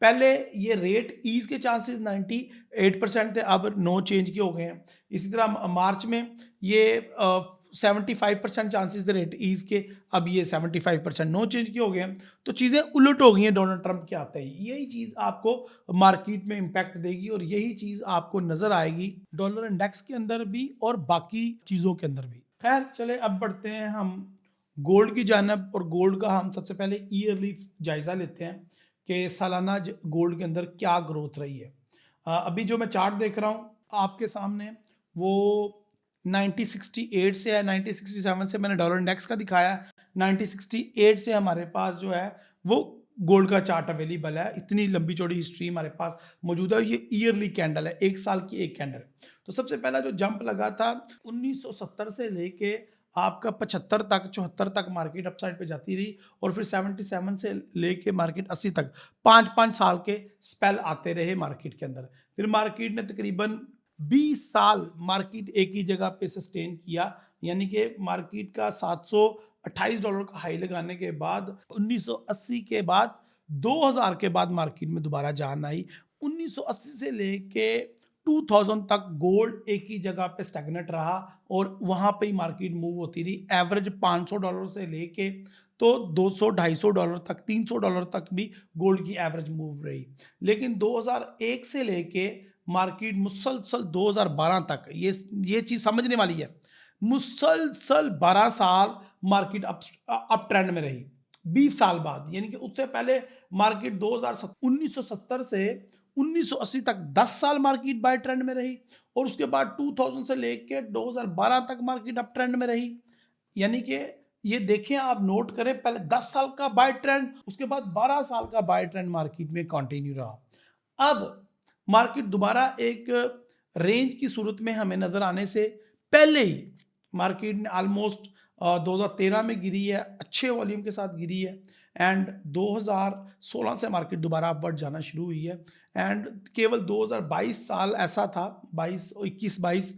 पहले ये रेट ईज के चांसेस 98% थे, अब नो चेंज के हो गए हैं। इसी तरह मार्च में ये 75% चांसेस थे रेट ईज के, अब ये 75% नो चेंज के हो गए हैं। तो चीज़ें उलट हो गई हैं डोनाल्ड ट्रंप के आते ही। यही चीज़ आपको मार्केट में इम्पैक्ट देगी और यही चीज़ आपको नजर आएगी डॉलर इंडेक्स के अंदर भी और बाकी चीज़ों के अंदर भी। खैर चले, अब बढ़ते हैं हम गोल्ड की जानब। और गोल्ड का हम सबसे पहले ईयरली जायज़ा लेते हैं कि सालाना गोल्ड के अंदर क्या ग्रोथ रही है। अभी जो मैं चार्ट देख रहा हूँ आपके सामने, वो 1968 से है, 1967 से मैंने डॉलर इंडेक्स का दिखाया है। 1968 से हमारे पास जो है वो गोल्ड का चार्ट अवेलेबल है। इतनी लंबी चौड़ी हिस्ट्री हमारे पास मौजूद है। ये ईयरली कैंडल है, एक साल की एक कैंडल। तो सबसे पहला जो जंप लगा था 1970 से लेके आपका 75 तक, 74 तक मार्केट अपसाइड पे जाती रही, और फिर 77 से लेके मार्केट 80 तक 5-5 साल के स्पेल आते रहे मार्केट के अंदर। फिर मार्केट ने तकरीबन 20 साल मार्केट एक ही जगह पे सस्टेन किया, यानी कि मार्केट का $728 का हाई लगाने के बाद 1980 के बाद 2000 के बाद मार्केट में दोबारा जान आई। 1980 से लेके 2000 तक गोल्ड एक ही जगह पे स्टैग्नेट रहा और वहां पे ही मार्केट मूव होती रही। एवरेज $500 से लेके तो $200-250 तक, $300 तक भी गोल्ड की एवरेज मूव रही। लेकिन 2001 से लेके मार्केट मुसलसल 2012 तक, ये चीज समझने वाली है, मुसलसल 12 साल मार्केट अप ट्रेंड में रही 20 साल बाद। यानी कि उससे पहले मार्केट 1970 से 1980 तक 10 साल मार्केट बाय ट्रेंड में रही, और उसके बाद 2000 से लेके 2012 तक मार्केट अप ट्रेंड में रही। यानी कि ये देखें, आप नोट करें, पहले 10 साल का बाय ट्रेंड, उसके बाद 12 साल का बाय ट्रेंड मार्केट में कंटिन्यू रहा। अब मार्केट दोबारा एक रेंज की सूरत में हमें नजर आने से पहले ही मार्केट ने ऑलमोस्ट 2013 में गिरी है, अच्छे वॉल्यूम के साथ गिरी है, एंड 2016 से मार्केट दोबारा अपवर्ड जाना शुरू हुई है। एंड केवल 2022 साल ऐसा था, 21-22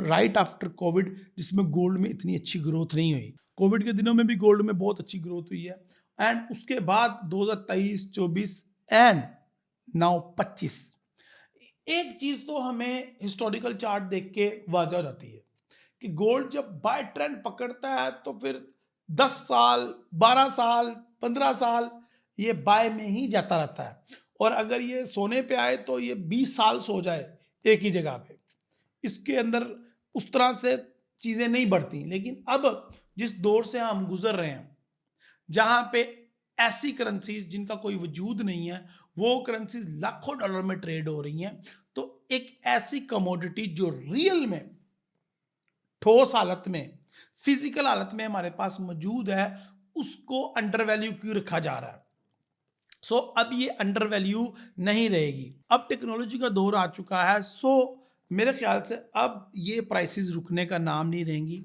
राइट आफ्टर कोविड, जिसमें गोल्ड में इतनी अच्छी ग्रोथ नहीं हुई। कोविड के दिनों में भी गोल्ड में बहुत अच्छी ग्रोथ हुई है, एंड उसके बाद 2023, 24 एंड नाउ 25। एक चीज तो हमें हिस्टोरिकल चार्ट देख के वाज़ह हो जाती है कि गोल्ड जब बाय ट्रेंड पकड़ता है तो फिर 10 साल, 12 साल, 15 साल ये बाय में ही जाता रहता है। और अगर ये सोने पे आए तो ये 20 साल सो जाए एक ही जगह पे, इसके अंदर उस तरह से चीजें नहीं बढ़ती। लेकिन अब जिस दौर से हम गुजर रहे हैं, जहां पे ऐसी करेंसीज जिनका कोई वजूद नहीं है, वो करेंसीज लाखों डॉलर में ट्रेड हो रही हैं, तो एक ऐसी कमोडिटी जो रियल में ठोस हालत में, फिजिकल हालत में हमारे पास मौजूद है, उसको अंडर वैल्यू क्यों रखा जा रहा है। सो अब ये अंडर वैल्यू नहीं रहेगी। अब टेक्नोलॉजी का दौर आ चुका है, सो मेरे ख्याल से अब ये प्राइसेस रुकने का नाम नहीं रहेंगी,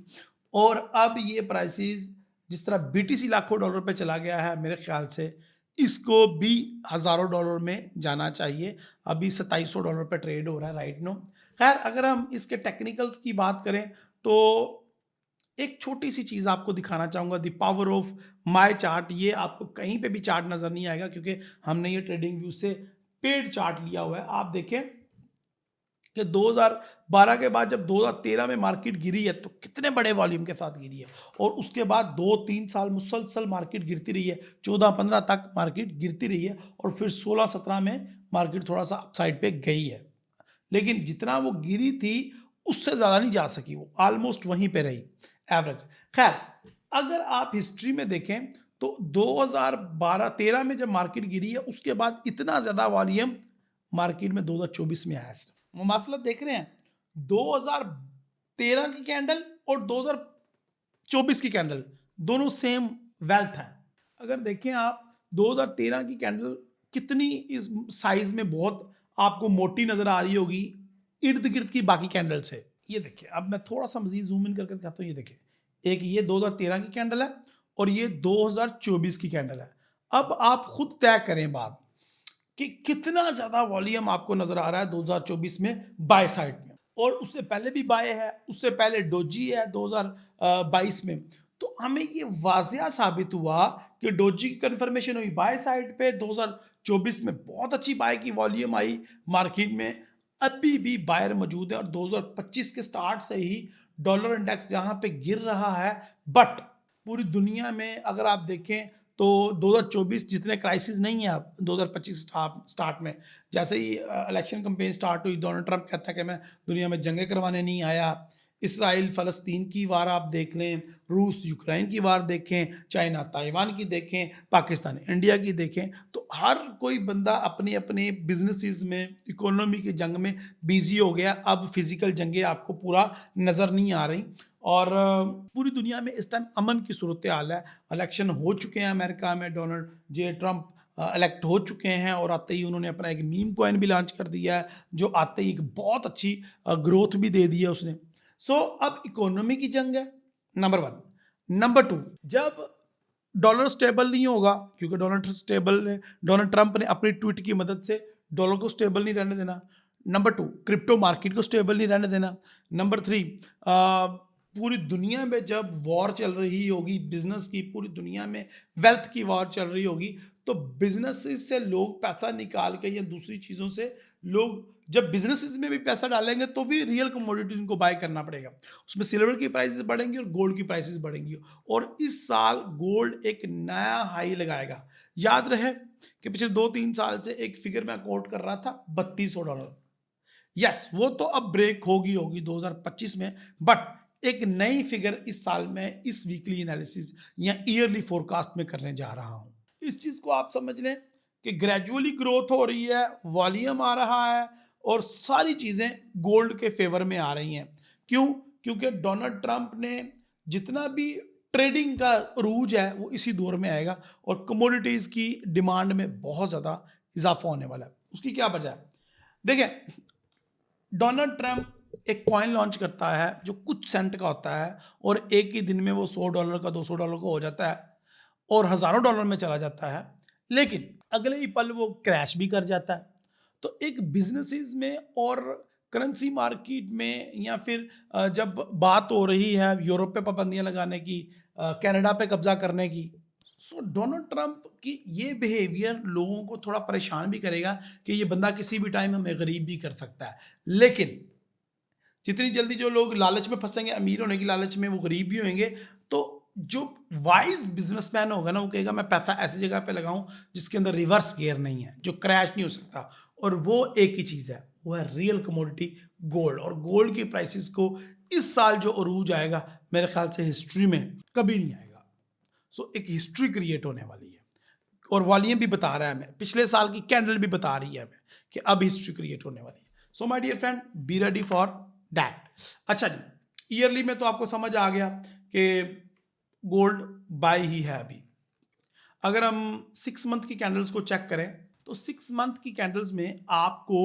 और अब ये प्राइसेस जिस तरह BTC लाखों डॉलर पे चला गया है, मेरे ख्याल से इसको भी हज़ारों डॉलर में जाना चाहिए। अभी $2700 पे ट्रेड हो रहा है राइट नो। खैर, अगर हम इसके टेक्निकल्स की बात करें तो एक छोटी सी चीज़ आपको दिखाना चाहूँगा, the power of my chart. ये आपको कहीं पे भी चार्ट नज़र नहीं आएगा, क्योंकि हमने ये ट्रेडिंग व्यू से पेड चार्ट लिया हुआ है। आप देखें कि 2012 के बाद जब 2013 में मार्केट गिरी है तो कितने बड़े वॉल्यूम के साथ गिरी है, और उसके बाद 2-3 साल मुसलसल मार्केट गिरती रही है, 14-15 तक मार्केट गिरती रही है, और फिर 16-17 में मार्केट थोड़ा सा अपसाइड पे गई है। लेकिन जितना वो गिरी थी उससे ज़्यादा नहीं जा सकी, वो ऑलमोस्ट वहीं पे रही एवरेज। खैर, अगर आप हिस्ट्री में देखें तो 2012-13 में जब मार्केट गिरी है, उसके बाद इतना ज़्यादा वॉल्यूम मार्केट में 2024 में आया सिर्फ। वो मसला देख रहे हैं, 2013 की कैंडल और 2024 की कैंडल दोनों सेम वेल्थ है। अगर देखें आप 2013 की कैंडल कितनी इस साइज में बहुत आपको मोटी नजर आ रही होगी इर्द गिर्द की बाकी कैंडल से। ये देखिए, अब मैं थोड़ा सा मजीद जूम इन करके दिखाता हूँ। ये देखिए, एक ये 2013 की कैंडल है और ये 2024 की कैंडल है। अब आप खुद तय करें बात कि कितना ज्यादा वॉल्यूम आपको नजर आ रहा है 2024 में बाय साइड में, और उससे पहले भी बाय है, उससे पहले डोजी है 2022 में। तो हमें ये वाजिया साबित हुआ कि डोजी की कंफर्मेशन हुई बाय साइड पे, 2024 में बहुत अच्छी बाय की वॉल्यूम आई मार्केट में, अभी भी बायर मौजूद है। और 2025 के स्टार्ट से ही डॉलर इंडेक्स जहां पे गिर रहा है, बट पूरी दुनिया में अगर आप देखें तो 2024 जितने क्राइसिस नहीं है अब 2025 स्टार्ट में, जैसे ही इलेक्शन कैंपेन स्टार्ट हुई, डोनाल्ड ट्रंप कहता है कि मैं दुनिया में जंगें करवाने नहीं आया। इसराइल फ़लस्तीन की वार आप देख लें, रूस यूक्रेन की वार देखें, चाइना ताइवान की देखें, पाकिस्तान इंडिया की देखें, तो हर कोई बंदा अपने अपने बिजनेसेस में, इकोनॉमी की जंग में बिजी हो गया। अब फिजिकल जंगें आपको पूरा नज़र नहीं आ रही, और पूरी दुनिया में इस टाइम अमन की सूरत हाल है। इलेक्शन हो चुके हैं अमेरिका में, डोनाल्ड जे ट्रंप इलेक्ट हो चुके हैं, और आते ही उन्होंने अपना एक मीम कॉइन भी लॉन्च कर दिया है, जो आते ही एक बहुत अच्छी ग्रोथ भी दे दी है उसने। सो अब इकोनॉमी की जंग है, नंबर 1। नंबर 2, जब डॉलर स्टेबल नहीं होगा, क्योंकि डोनाल्ड ट्रंप ने अपनी ट्वीट की मदद से डॉलर को स्टेबल नहीं रहने देना। नंबर 2, क्रिप्टो मार्केट को स्टेबल नहीं रहने देना। नंबर 3, पूरी दुनिया में जब वॉर चल रही होगी बिजनेस की, पूरी दुनिया में वेल्थ की वॉर चल रही होगी, तो बिजनेसेस से लोग पैसा निकाल के या दूसरी चीज़ों से लोग जब बिजनेसेस में भी पैसा डालेंगे तो भी रियल कमोडिटी इनको बाय करना पड़ेगा। उसमें सिल्वर की प्राइसेस बढ़ेंगी और गोल्ड की प्राइसेस बढ़ेंगी, और इस साल गोल्ड एक नया हाई लगाएगा। याद रहे कि पिछले 2-3 साल से एक फिगर मैं कोट कर रहा था, $3200। यस, वो तो अब ब्रेक होगी 2025 में, बट एक नई फिगर इस साल में इस वीकली एनालिसिस या ईयरली फोरकास्ट में करने जा रहा हूं। इस चीज को आप समझ लें कि ग्रेजुअली ग्रोथ हो रही है, वॉल्यूम आ रहा है, और सारी चीजें गोल्ड के फेवर में आ रही हैं। क्यों? क्योंकि डोनाल्ड ट्रंप ने जितना भी ट्रेडिंग का रूज है वो इसी दौर में आएगा, और कमोडिटीज की डिमांड में बहुत ज्यादा इजाफा होने वाला है। उसकी क्या वजह है? देखिए, डोनाल्ड ट्रंप एक कॉइन लॉन्च करता है जो कुछ सेंट का होता है, और एक ही दिन में वो $100 का, $200 का हो जाता है, और हज़ारों डॉलर में चला जाता है, लेकिन अगले ही पल वो क्रैश भी कर जाता है। तो एक बिजनेसेस में और करेंसी मार्केट में, या फिर जब बात हो रही है यूरोप पे पाबंदियां लगाने की, कनाडा पे कब्जा करने की, सो डोनाल्ड ट्रंप की ये बिहेवियर लोगों को थोड़ा परेशान भी करेगा कि ये बंदा किसी भी टाइम हमें गरीब भी कर सकता है। लेकिन जितनी जल्दी जो लोग लालच में फंसेंगे, अमीर होने की लालच में, वो गरीब भी होंगे। तो जो वाइज बिजनेसमैन होगा ना, वो कहेगा मैं पैसा ऐसी जगह पे लगाऊं जिसके अंदर रिवर्स गियर नहीं है, जो क्रैश नहीं हो सकता, और वो एक ही चीज़ है, वो है रियल कमोडिटी गोल्ड। और गोल्ड की प्राइसेस को इस साल जो अरूज आएगा, मेरे ख्याल से हिस्ट्री में कभी नहीं आएगा। सो एक हिस्ट्री क्रिएट होने वाली है, और वॉल्यूम भी बता रहा है हमें, पिछले साल की कैंडल भी बता रही है हमें कि अब हिस्ट्री क्रिएट होने वाली है। So my dear friend, be ready for that. अच्छा जी, ईयरली में तो आपको समझ आ गया कि गोल्ड बाय ही है अभी। अगर हम 6 मंथ की कैंडल्स को चेक करें, तो 6 मंथ की कैंडल्स में आपको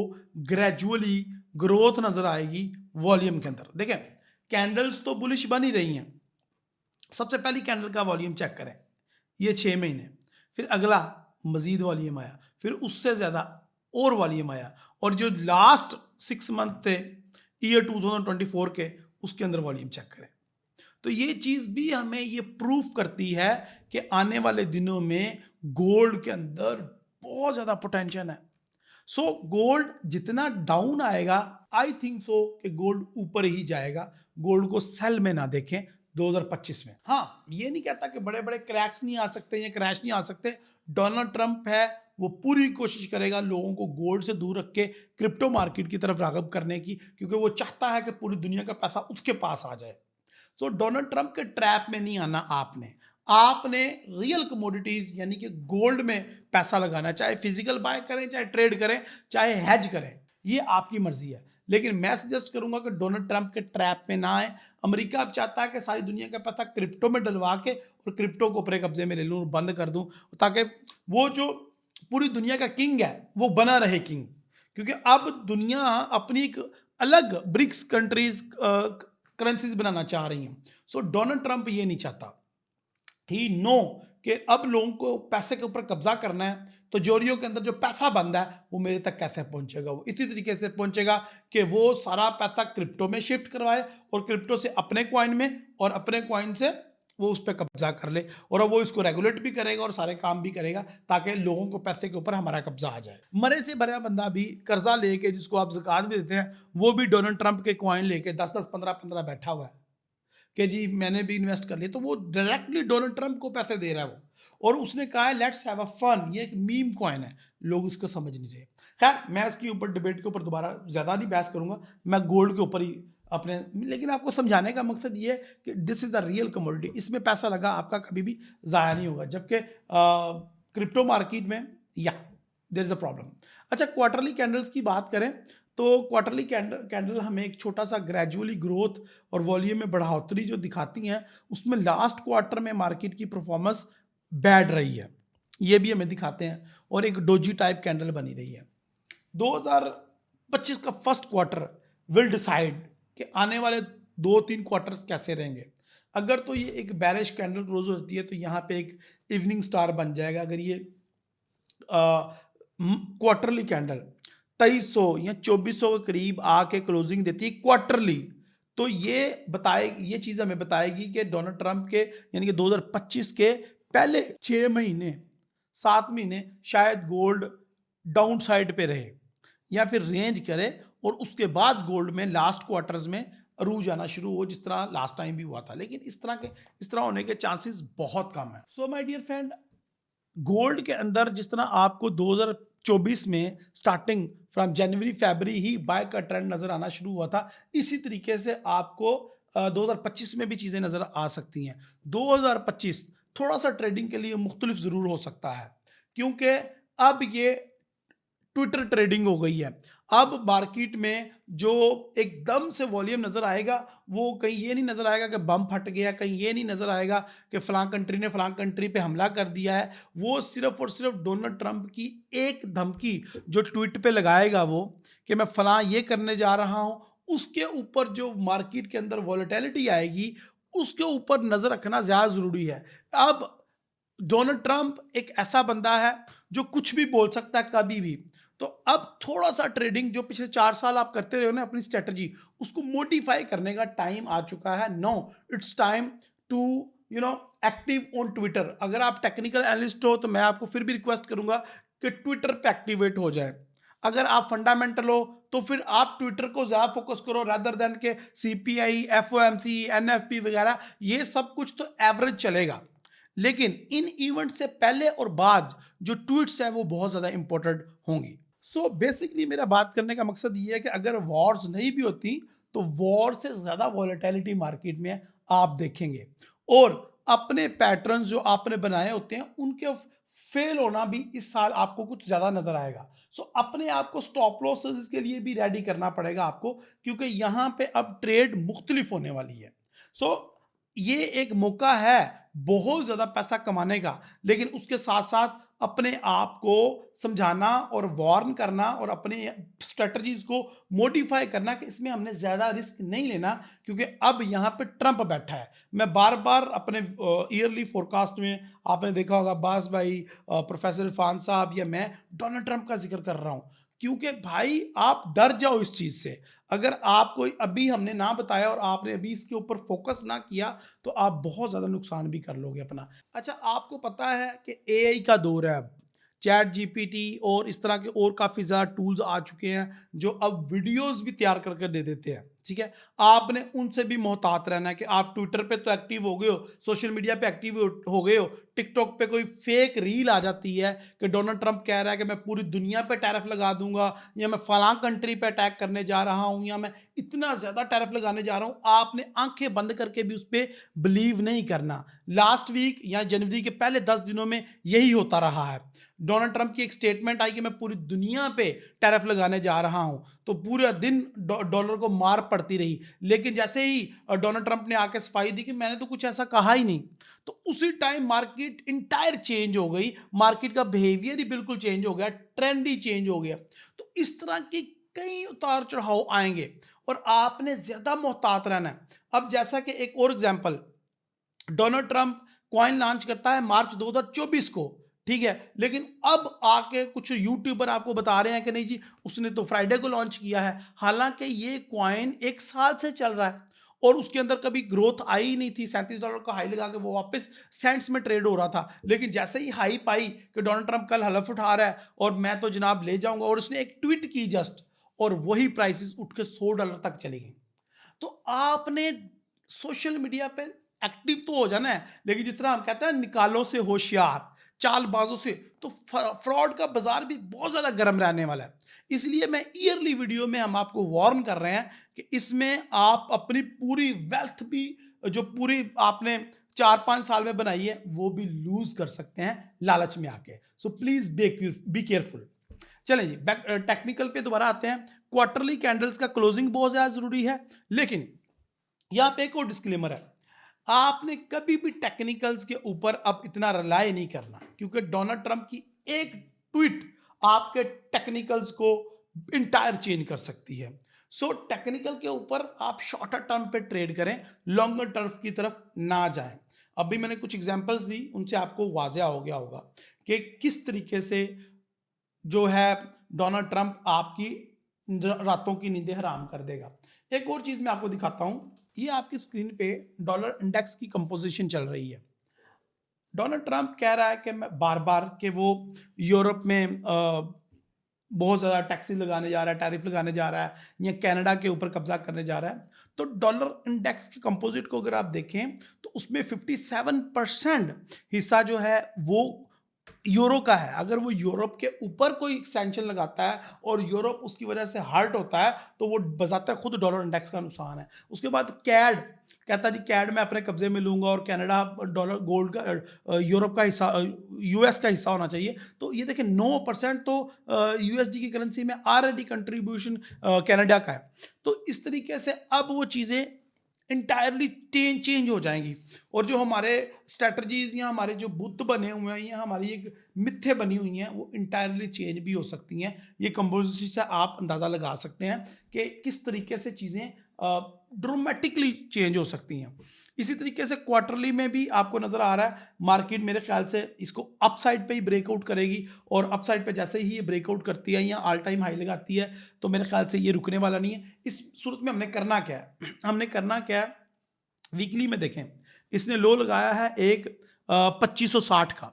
ग्रेजुअली ग्रोथ नजर आएगी वॉल्यूम के अंदर। देखें, कैंडल्स तो बुलिश बन ही रही हैं। सबसे पहली कैंडल का वॉल्यूम चेक करें, ये 6 महीने, फिर अगला मजीद वॉल्यूम आया, फिर उससे ज्यादा और वॉल्यूम आया, और जो लास्ट 6 मंथ थे ईयर 2024 के, उसके अंदर वॉल्यूम चेक करें। तो ये चीज भी हमें ये प्रूफ करती है कि आने वाले दिनों में गोल्ड के अंदर बहुत ज्यादा पोटेंशियल है। सो गोल्ड जितना डाउन आएगा, आई थिंक सो कि गोल्ड ऊपर ही जाएगा। गोल्ड को सेल में ना देखें 2025 में। हाँ, ये नहीं कहता कि बड़े बड़े क्रैक्स नहीं आ सकते या क्रैश नहीं आ सकते। डोनाल्ड ट्रंप है, वो पूरी कोशिश करेगा लोगों को गोल्ड से दूर रख के क्रिप्टो मार्केट की तरफ राग़िब करने की, क्योंकि वो चाहता है कि पूरी दुनिया का पैसा उसके पास आ जाए। सो डोनाल्ड ट्रंप के ट्रैप में नहीं आना आपने रियल कमोडिटीज यानी कि गोल्ड में पैसा लगाना, चाहे फिजिकल बाय करें, चाहे ट्रेड करें, चाहे हेज करें, ये आपकी मर्जी है। लेकिन मैं सजेस्ट करूंगा कि डोनाल्ड ट्रंप के ट्रैप में ना आए। अमेरिका अब चाहता है कि सारी दुनिया का पैसा क्रिप्टो में डलवा के और क्रिप्टो को अपने कब्जे में ले लूं, बंद कर दूं, ताकि वो जो पूरी दुनिया का किंग है वो बना रहे किंग। क्योंकि अब दुनिया अपनी एक अलग ब्रिक्स कंट्रीज करेंसीज बनाना चाह रही हैं। सो डोनाल्ड ट्रंप ये नहीं चाहता। ही नो कि अब लोगों को पैसे के ऊपर कब्जा करना है, तो जोरियों के अंदर जो पैसा बंद है वो मेरे तक कैसे पहुंचेगा। वो इसी तरीके से पहुंचेगा कि वो सारा पैसा क्रिप्टो में शिफ्ट करवाए और क्रिप्टो से अपने कॉइन में और अपने कॉइन से वो उस पर कब्जा कर ले, और वो इसको रेगुलेट भी करेगा और सारे काम भी करेगा ताकि लोगों को पैसे के ऊपर हमारा कब्जा आ जाए। मरे से भरा बंदा भी कर्जा लेके, जिसको आप ज़कात भी देते हैं, वो भी डोनाल्ड ट्रंप के कॉइन लेके 10-10, 15-15 बैठा हुआ है कि जी मैंने भी इन्वेस्ट कर लिया। तो वो डायरेक्टली डोनाल्ड ट्रंप को पैसे दे रहा है वो, और उसने कहा है लेट्स हैव अ फन। ये एक मीम कॉइन है, लोग उसको समझ नहीं रहे। खैर मैं इसके ऊपर डिबेट के ऊपर दोबारा ज़्यादा नहीं बहस करूंगा, मैं गोल्ड के ऊपर ही अपने, लेकिन आपको समझाने का मकसद ये है कि this is the real commodity, इसमें पैसा लगा आपका कभी भी ज़ाया नहीं होगा। जबकि क्रिप्टो मार्केट में देयर इज़ अ प्रॉब्लम। अच्छा, क्वार्टरली कैंडल्स की बात करें तो क्वार्टरली कैंडल हमें एक छोटा सा ग्रेजुअली ग्रोथ और वॉल्यूम में बढ़ोतरी जो दिखाती हैं, उसमें लास्ट क्वार्टर में मार्केट की परफॉर्मेंस बैड रही है, ये भी हमें दिखाते हैं, और एक डोजी टाइप कैंडल बनी रही है। 2025 का फर्स्ट क्वार्टर विल डिसाइड कि आने वाले 2-3 क्वार्टर्स कैसे रहेंगे। अगर तो ये एक बैरिश कैंडल क्लोज होती है तो यहाँ पे एक इवनिंग स्टार बन जाएगा। अगर ये क्वार्टरली कैंडल 2300 या 2400 के करीब आके क्लोजिंग देती है क्वार्टरली, तो ये चीज़ हमें बताएगी कि डोनाल्ड ट्रंप के यानी कि 2025 के पहले 6 महीने 7 महीने शायद गोल्ड डाउन साइड पे रहे या फिर रेंज करे, और उसके बाद गोल्ड में लास्ट क्वार्टर्स में अरूज आना शुरू हो, जिस तरह लास्ट टाइम भी हुआ था। लेकिन इस तरह होने के चांसेस बहुत कम है। So my dear friend, gold के अंदर जिस तरह आपको 2024 में स्टार्टिंग फ्रॉम जनवरी फरवरी ही बाय का ट्रेंड नजर आना शुरू हुआ था, इसी तरीके से आपको 2025 में भी चीजें नजर आ सकती हैं। 2025 थोड़ा सा ट्रेडिंग के लिए मुख्तलिफ जरूर हो सकता है, क्योंकि अब ये ट्विटर ट्रेडिंग हो गई है। अब मार्केट में जो एकदम से वॉल्यूम नजर आएगा, वो कहीं ये नहीं नजर आएगा कि बम फट गया, कहीं ये नहीं नजर आएगा कि फलां कंट्री ने फलां कंट्री पे हमला कर दिया है। वो सिर्फ और सिर्फ डोनाल्ड ट्रंप की एक धमकी जो ट्वीट पे लगाएगा वो कि मैं फलां ये करने जा रहा हूं, उसके ऊपर जो मार्केट के अंदर वॉलेटिलिटी आएगी उसके ऊपर नजर रखना ज्यादा जरूरी है। अब डोनाल्ड ट्रंप एक ऐसा बंदा है जो कुछ भी बोल सकता है कभी भी। तो अब थोड़ा सा ट्रेडिंग जो पिछले 4 साल आप करते रहे हो ना, अपनी स्ट्रेटजी उसको मोडिफाई करने का टाइम आ चुका है। No, it's time to active on Twitter. अगर आप टेक्निकल एनालिस्ट हो तो मैं आपको फिर भी रिक्वेस्ट करूंगा कि ट्विटर पे एक्टिवेट हो जाए। अगर आप फंडामेंटल हो तो फिर आप ट्विटर को ज्यादा फोकस करो रादर देन के सीपीआई, एफओएमसी, एनएफपी वगैरह, ये सब कुछ तो एवरेज चलेगा, लेकिन इन इवेंट से पहले और बाद जो ट्वीट्स है वो बहुत ज्यादा इंपॉर्टेंट होंगी। सो बेसिकली मेरा बात करने का मकसद ये है कि अगर वॉर्स नहीं भी होती तो वॉर से ज्यादा वॉलेटिलिटी मार्केट में आप देखेंगे, और अपने पैटर्न्स जो आपने बनाए होते हैं उनके फेल होना भी इस साल आपको कुछ ज्यादा नजर आएगा। सो अपने आप को स्टॉप लॉसेस के लिए भी रेडी करना पड़ेगा आपको, क्योंकि यहां पे अब ट्रेड मुख्तलिफ होने वाली है। सो ये एक मौका है बहुत ज्यादा पैसा कमाने का, लेकिन उसके साथ साथ अपने आप को समझाना और वार्न करना और अपने स्ट्रेटजीज को मॉडिफाई करना कि इसमें हमने ज्यादा रिस्क नहीं लेना, क्योंकि अब यहाँ पे ट्रंप बैठा है। मैं बार बार अपने ईयरली फोरकास्ट में आपने देखा होगा अब्बास भाई, प्रोफेसर इरफान साहब या मैं डोनाल्ड ट्रंप का जिक्र कर रहा हूँ, क्योंकि भाई आप डर जाओ इस चीज से। अगर आपको अभी हमने ना बताया और आपने अभी इसके ऊपर फोकस ना किया तो आप बहुत ज्यादा नुकसान भी कर लोगे अपना। अच्छा, आपको पता है कि एआई का दौर है अब, चैट जीपीटी और इस तरह के और काफी ज्यादा टूल्स आ चुके हैं जो अब वीडियोस भी तैयार करके दे देते हैं। ठीक है, आपने उनसे भी मोहतात रहना है कि आप ट्विटर पे तो एक्टिव हो गए हो, सोशल मीडिया पे एक्टिव हो गए हो, टिकटॉक पे कोई फेक रील आ जाती है कि डोनाल्ड ट्रंप कह रहा है कि मैं पूरी दुनिया पे टैरिफ लगा दूंगा, या मैं फलां कंट्री पे अटैक करने जा रहा हूं, या मैं इतना ज्यादा टैरिफ लगाने जा रहा हूं। आपने आंखें बंद करके भी उस पर बिलीव नहीं करना। लास्ट वीक या जनवरी के पहले 10 दिनों में यही होता रहा है। डोनाल्ड ट्रंप की एक स्टेटमेंट आई कि मैं पूरी दुनिया पे टैरिफ लगाने जा रहा हूं, तो पूरा दिन डॉलर को मार पड़ती रही। लेकिन जैसे ही डोनाल्ड ट्रंप ने आके सफाई दी कि मैंने तो कुछ ऐसा कहा ही नहीं, तो उसी टाइम मार्केट इंटायर चेंज हो गई, मार्केट का बिहेवियर ही बिल्कुल चेंज हो गया, ट्रेंड ही चेंज हो गया। तो इस तरह के कई उतार चढ़ाव आएंगे और आपने ज्यादा मोहतात रहना है। अब जैसा कि एक और example, Donald Trump coin launch करता है मार्च 2024 को, ठीक है, लेकिन अब आके कुछ यूट्यूबर आपको बता रहे हैं कि नहीं जी उसने तो फ्राइडे को लॉन्च किया है, हालांकि ये कॉइन 1 साल से चल रहा है और उसके अंदर कभी ग्रोथ आई ही नहीं थी। $37 का हाई लगा के वो वापस सेंट्स में ट्रेड हो रहा था, लेकिन जैसे ही हाई पाई कि डोनाल्ड ट्रंप कल हलफ उठा रहा है और मैं तो जनाब ले जाऊंगा, और उसने एक ट्वीट की जस्ट, और वही प्राइसेस उठ के $100 तक चली गई। तो आपने सोशल मीडिया पे एक्टिव तो हो जाना है, लेकिन जिस तरह हम कहते हैं निकालों से होशियार, चालबाजों से, तो फ्रॉड का बाजार भी बहुत ज्यादा गर्म रहने वाला है। इसलिए मैं ईयरली वीडियो में हम आपको वार्न कर रहे हैं कि इसमें आप अपनी पूरी वेल्थ भी, जो पूरी आपने 4-5 साल में बनाई है, वो भी लूज कर सकते हैं लालच में आके। So please be careful. चलें जी, टेक्निकल पे दोबारा आते हैं। क्वार्टरली कैंडल्स का क्लोजिंग बहुत ज्यादा जरूरी है, लेकिन यहां पे एक और डिस्क्लेमर है, आपने कभी भी टेक्निकल्स के ऊपर अब इतना रिलाय नहीं करना, क्योंकि डोनाल्ड ट्रंप की एक ट्वीट आपके टेक्निकल्स को इंटायर चेंज कर सकती है। सो टेक्निकल के ऊपर आप शॉर्टर टर्म पे ट्रेड करें, लॉन्गर टर्म की तरफ ना जाएं। अभी मैंने कुछ एग्जांपल्स दी, उनसे आपको वाज़ेह हो गया होगा कि किस तरीके से जो है डोनाल्ड ट्रंप आपकी रातों की नींदें हराम कर देगा। एक और चीज मैं आपको दिखाता हूं, ये आपकी स्क्रीन पे डॉलर इंडेक्स की कंपोजिशन चल रही है। डोनाल्ड ट्रंप कह रहा है कि मैं बार बार कि वो यूरोप में बहुत ज़्यादा टैक्सेस लगाने जा रहा है, टैरिफ लगाने जा रहा है, या कनाडा के ऊपर कब्जा करने जा रहा है। तो डॉलर इंडेक्स के कंपोजिट को अगर आप देखें तो उसमें 57% हिस्सा जो है वो यूरो का है। अगर वो यूरोप के ऊपर कोई सैंक्शन लगाता है और यूरोप उसकी वजह से हर्ट होता है, तो वो बजाता है खुद डॉलर इंडेक्स का नुकसान है। उसके बाद कैड कहता जी कैड मैं अपने कब्जे में लूंगा और कनाडा डॉलर गोल्ड का यूरोप का हिस्सा, यूएस का हिस्सा होना चाहिए। तो ये देखें 9% तो यूएसडी की करेंसी में ऑलरेडी कंट्रीब्यूशन कनाडा का है। तो इस तरीके से अब वो चीज़ें इंटायरली चेंज हो जाएंगी, और जो हमारे स्ट्रेटजीज या हमारे जो बुत बने हुए हैं या हमारी एक मिथ्ये बनी हुई हैं वो इंटायरली चेंज भी हो सकती हैं। ये कंपोजिशन से आप अंदाज़ा लगा सकते हैं कि किस तरीके से चीज़ें ड्रामेटिकली चेंज हो सकती हैं। इसी तरीके से क्वार्टरली में भी आपको नज़र आ रहा है मार्केट मेरे ख्याल से इसको अपसाइड पे ही ब्रेकआउट करेगी, और अपसाइड पे जैसे ही ये ब्रेकआउट करती है या ऑल टाइम हाई लगाती है तो मेरे ख्याल से ये रुकने वाला नहीं है। इस सूरत में हमने करना क्या है, हमने करना क्या है, वीकली में देखें इसने लो लगाया है एक 2560 का,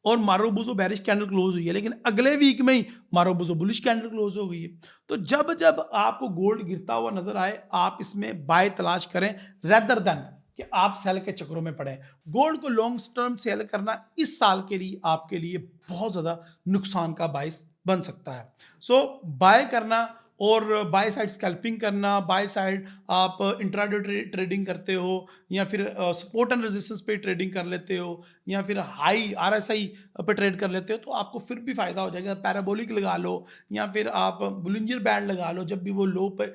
और मारोबुजो बेरिश कैंडल क्लोज हुई है, लेकिन अगले वीक में ही मारोबुजो बुलिश कैंडल क्लोज हो गई है। तो जब जब आपको गोल्ड गिरता हुआ नजर आए आप इसमें बाय तलाश करें रेदर देन कि आप सेल के चक्रों में पड़े। गोल्ड को लॉन्ग टर्म सेल करना इस साल के लिए आपके लिए बहुत ज़्यादा नुकसान का बायस बन सकता है। सो बाय करना और बाय साइड स्कैल्पिंग करना, बाय साइड आप इंट्राडे ट्रेडिंग करते हो या फिर सपोर्ट एंड रेजिस्टेंस पे ट्रेडिंग कर लेते हो या फिर हाई आरएसआई पे ट्रेड कर लेते हो, तो आपको फिर भी फायदा हो जाएगा। पैराबोलिक लगा लो या फिर आप बुलिंजर बैंड लगा लो, जब भी वो लो पे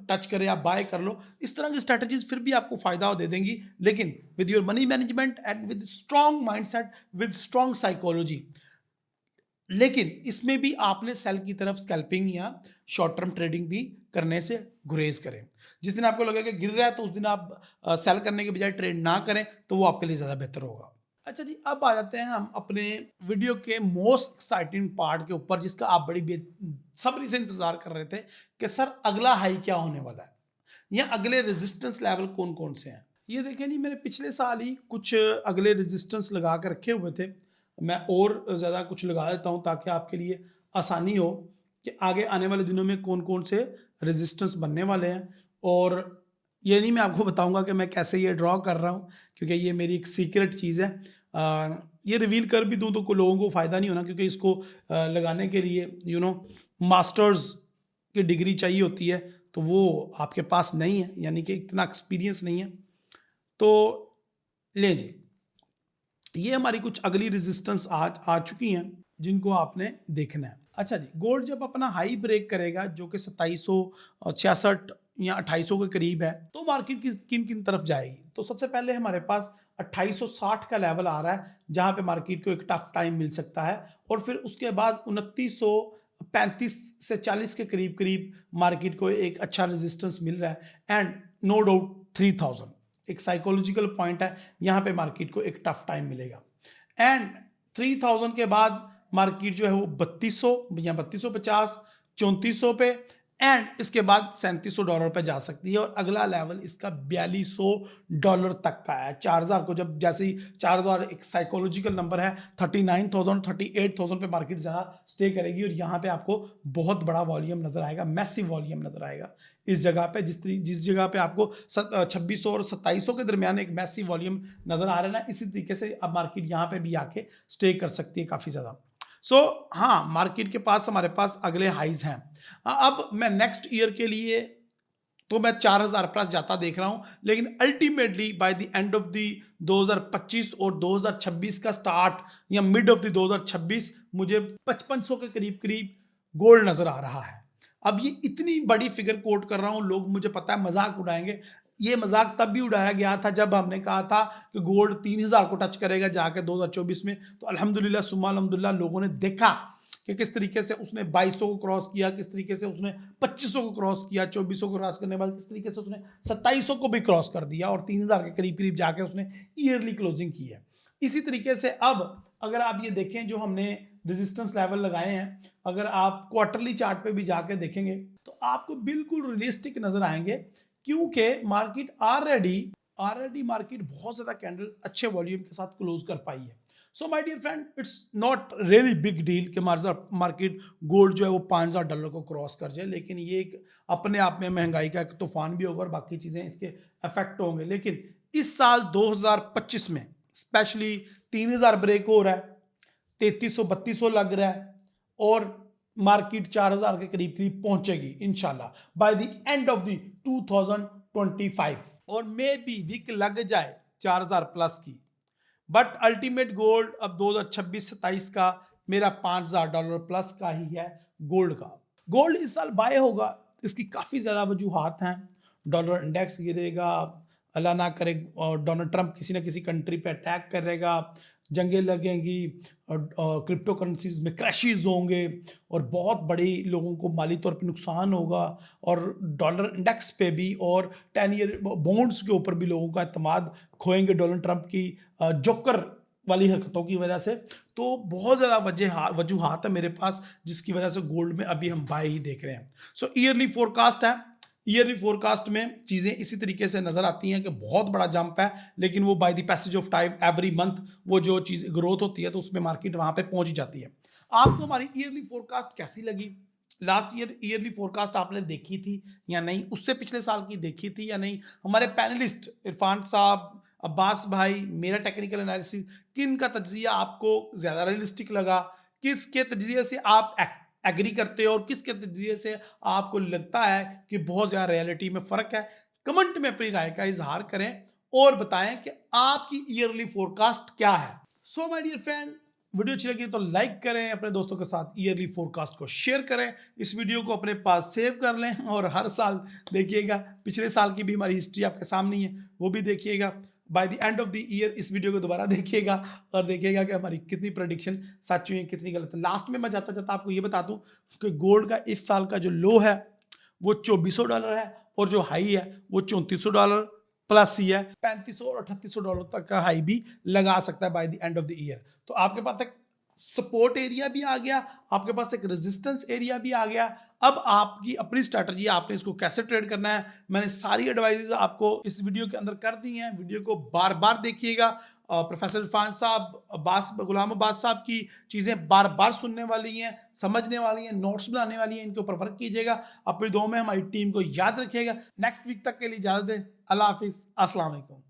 टच करे आप बाय कर लो। इस तरह की स्ट्रेटजीज फिर भी आपको फायदा दे देंगी, लेकिन with your money management and with strong mindset, with strong psychology. लेकिन इसमें भी आपने सेल की तरफ स्कैल्पिंग या शॉर्ट टर्म ट्रेडिंग भी करने से गुरेज करें। जिस दिन आपको लगे कि गिर रहा है तो उस दिन आप सेल करने के बजाय ट्रेड ना करें, तो वो आपके लिए ज़्यादा बेहतर होगा। अच्छा जी, अब आ जाते हैं हम अपने वीडियो के मोस्ट एक्साइटिंग पार्ट के ऊपर, जिसका आप बड़ी बेसब्री से इंतजार कर रहे थे कि सर अगला हाई क्या होने वाला है या अगले रेजिस्टेंस लेवल कौन कौन से हैं। ये देखें जी, मैंने पिछले साल ही कुछ अगले रेजिस्टेंस लगा कर रखे हुए थे, मैं और ज़्यादा कुछ लगा देता हूँ ताकि आपके लिए आसानी हो कि आगे आने वाले दिनों में कौन कौन से रेजिस्टेंस बनने वाले हैं और ये नहीं मैं आपको बताऊंगा कि मैं कैसे ये ड्रॉ कर रहा हूँ, क्योंकि ये मेरी एक सीक्रेट चीज़ है। ये रिवील कर भी दूँ तो कोई लोगों को फ़ायदा नहीं होना, क्योंकि इसको लगाने के लिए मास्टर्स की डिग्री चाहिए होती है, तो वो आपके पास नहीं है, यानी कि इतना एक्सपीरियंस नहीं है। तो ले जी, ये हमारी कुछ अगली रेजिस्टेंस आ चुकी हैं जिनको आपने देखना है। अच्छा जी, गोल्ड जब अपना हाई ब्रेक करेगा जो कि 2766 या 2800 के करीब है, तो मार्केट किन किन तरफ जाएगी? तो सबसे पहले हमारे पास 2860 का लेवल आ रहा है जहां पे मार्केट को एक टफ टाइम मिल सकता है, और फिर उसके बाद 2935 से 40 के करीब करीब मार्केट को एक अच्छा रेजिस्टेंस मिल रहा है। एंड नो डाउट 3000 एक साइकोलॉजिकल पॉइंट है, यहां पे मार्केट को एक टफ टाइम मिलेगा। एंड 3000 के बाद मार्केट जो है वो 3200 या 3250 3400 पे, एंड इसके बाद $3700 पे जा सकती है, और अगला लेवल इसका $4200 तक का है। 4000 को जब जैसे ही 4000 एक साइकोलॉजिकल नंबर है, 39,000 38,000 पे मार्केट ज़्यादा स्टे करेगी, और यहाँ पे आपको बहुत बड़ा वॉल्यूम नजर आएगा, मैसिव वॉल्यूम नजर आएगा इस जगह पे। जिस जगह पे आपको 2600 और 2700 के दरमियान एक मैसिव वॉल्यूम नजर आ रहा है ना, इसी तरीके से अब मार्केट यहाँ पे भी आके स्टे कर सकती है काफ़ी ज़्यादा। सो हाँ, मार्केट के पास हमारे पास अगले हाइज हैं। अब मैं नेक्स्ट ईयर के लिए तो मैं 4000 प्लस जाता देख रहा हूं, लेकिन ultimately by the end of the 2025 और 2026 का स्टार्ट या मिड ऑफ द 2026 मुझे 5500 के करीब करीब गोल्ड नजर आ रहा है। अब ये इतनी बड़ी फिगर कोट कर रहा हूं, लोग मुझे पता है मजाक उड़ाएंगे। ये मजाक तब भी उड़ाया गया था जब हमने कहा था कि गोल्ड 3000 को टच करेगा जाके 2024 में। तो अल्हम्दुलिल्लाह सुम्मा अल्हम्दुलिल्लाह लोगों ने देखा कि किस तरीके से उसने 2200 को क्रॉस किया, किस तरीके से उसने 2500 को क्रॉस किया, 2400 को क्रॉस करने के बाद किस तरीके से उसने 2700 को भी क्रॉस कर दिया, और 3000 के करीब करीब जाके उसने ईयरली क्लोजिंग की है। इसी तरीके से अब अगर आप ये देखें जो हमने रेजिस्टेंस लेवल लगाए हैं, अगर आप क्वार्टरली चार्ट पे भी जाके देखेंगे तो आपको बिल्कुल रियलिस्टिक नजर आएंगे, क्योंकि मार्केट ऑलरेडी मार्केट बहुत ज्यादा कैंडल अच्छे वॉल्यूम के साथ क्लोज कर पाई है। So my dear friend, it's not really big deal कि मार्केट गोल्ड जो है वो $5000 को क्रॉस कर जाए, लेकिन ये एक अपने आप में महंगाई का एक तूफान भी होगा और बाकी चीजें इसके इफेक्ट होंगे। लेकिन इस साल 2025 में स्पेशली 3000 ब्रेक हो रहा है, 3300-3200 लग रहा है, और मार्केट 4000 के करीब करीब पहुंचेगी इंशाल्लाह by the end of the 2025, और मे बी वीक लग जाए 4000 प्लस की। बट अल्टीमेट गोल्ड अब 2026-27 का मेरा $5000 प्लस का ही है गोल्ड का। गोल्ड इस साल बाय होगा, इसकी काफ़ी ज़्यादा वजूहात हैं। डॉलर इंडेक्स गिरेगा, अल्लाह ना करे और डोनाल्ड ट्रंप किसी ना किसी कंट्री पे अटैक करेगा, जंगें लगेंगी, क्रिप्टो करेंसीज में क्रैशेस होंगे, और बहुत बड़ी लोगों को माली तौर पे नुकसान होगा, और डॉलर इंडेक्स पे भी और 10 ईयर बॉन्ड्स के ऊपर भी लोगों का एतमाद खोएंगे डोनाल्ड ट्रंप की जोकर वाली हरकतों की वजह से। तो बहुत ज़्यादा वजूहात है मेरे पास जिसकी वजह से गोल्ड में अभी हम बाय ही देख रहे हैं। सो ईयरली फोरकास्ट है, ईयरली फोरकास्ट में चीज़ें इसी तरीके से नज़र आती हैं कि बहुत बड़ा जंप है, लेकिन वो by the passage of time every month वो जो चीज़ ग्रोथ होती है तो उसमें मार्केट वहाँ पे पहुँच जाती है। आपको हमारी ईयरली फोरकास्ट कैसी लगी? लास्ट ईयर ईयरली फोरकास्ट आपने देखी थी या नहीं? उससे पिछले साल की देखी थी या नहीं? हमारे पैनलिस्ट इरफान साहब, अब्बास भाई, मेरा टेक्निकल एनालिसिस, किन का तज्जिया आपको ज़्यादा रियलिस्टिक लगा? किसके तज्जिए से आप एग्री करते हो और किसके तज्जिए से आपको लगता है कि बहुत ज़्यादा रियलिटी में फ़र्क है? कमेंट में अपनी राय का इजहार करें और बताएं कि आपकी ईयरली फोरकास्ट क्या है। So my dear friend, video अच्छी लगी तो लाइक करें, अपने दोस्तों के साथ ईयरली फोरकास्ट को शेयर करें, इस वीडियो को अपने पास सेव कर लें, और हर साल देखिएगा, पिछले साल की भी हमारी हिस्ट्री आपके सामने ही है, वो भी देखिएगा। By the end of the year इस वीडियो को दोबारा देखिएगा और देखिएगा कि हमारी कितनी प्रेडिक्शन सच हुई है, कितनी गलत है। लास्ट में मैं जाता जाता आपको ये बता दूं कि गोल्ड का इस साल का जो लो है वो $2400 है, और जो हाई है वो $3400 प्लस ही है। $3500 और $3800 तक का हाई भी लगा सकता है by the end of the year. तो आपके पास एक सपोर्ट एरिया भी आ गया, आपके पास एक रेजिस्टेंस एरिया भी आ गया। अब आपकी अपनी स्ट्रैटेजी, आपने इसको कैसे ट्रेड करना है, मैंने सारी एडवाइजेज आपको इस वीडियो के अंदर कर दी हैं। वीडियो को बार बार देखिएगा। प्रोफेसर इरफान साहब, गुलाम अब्बास साहब की चीज़ें बार बार सुनने वाली हैं, समझने वाली हैं, नोट्स बनाने वाली हैं, इनके ऊपर वर्क कीजिएगा। अपनी दुआ में हमारी टीम को याद रखिएगा। नेक्स्ट वीक तक के लिए इजाज़त दें। अल्लाह हाफिज़, अस्सलाम वालेकुम।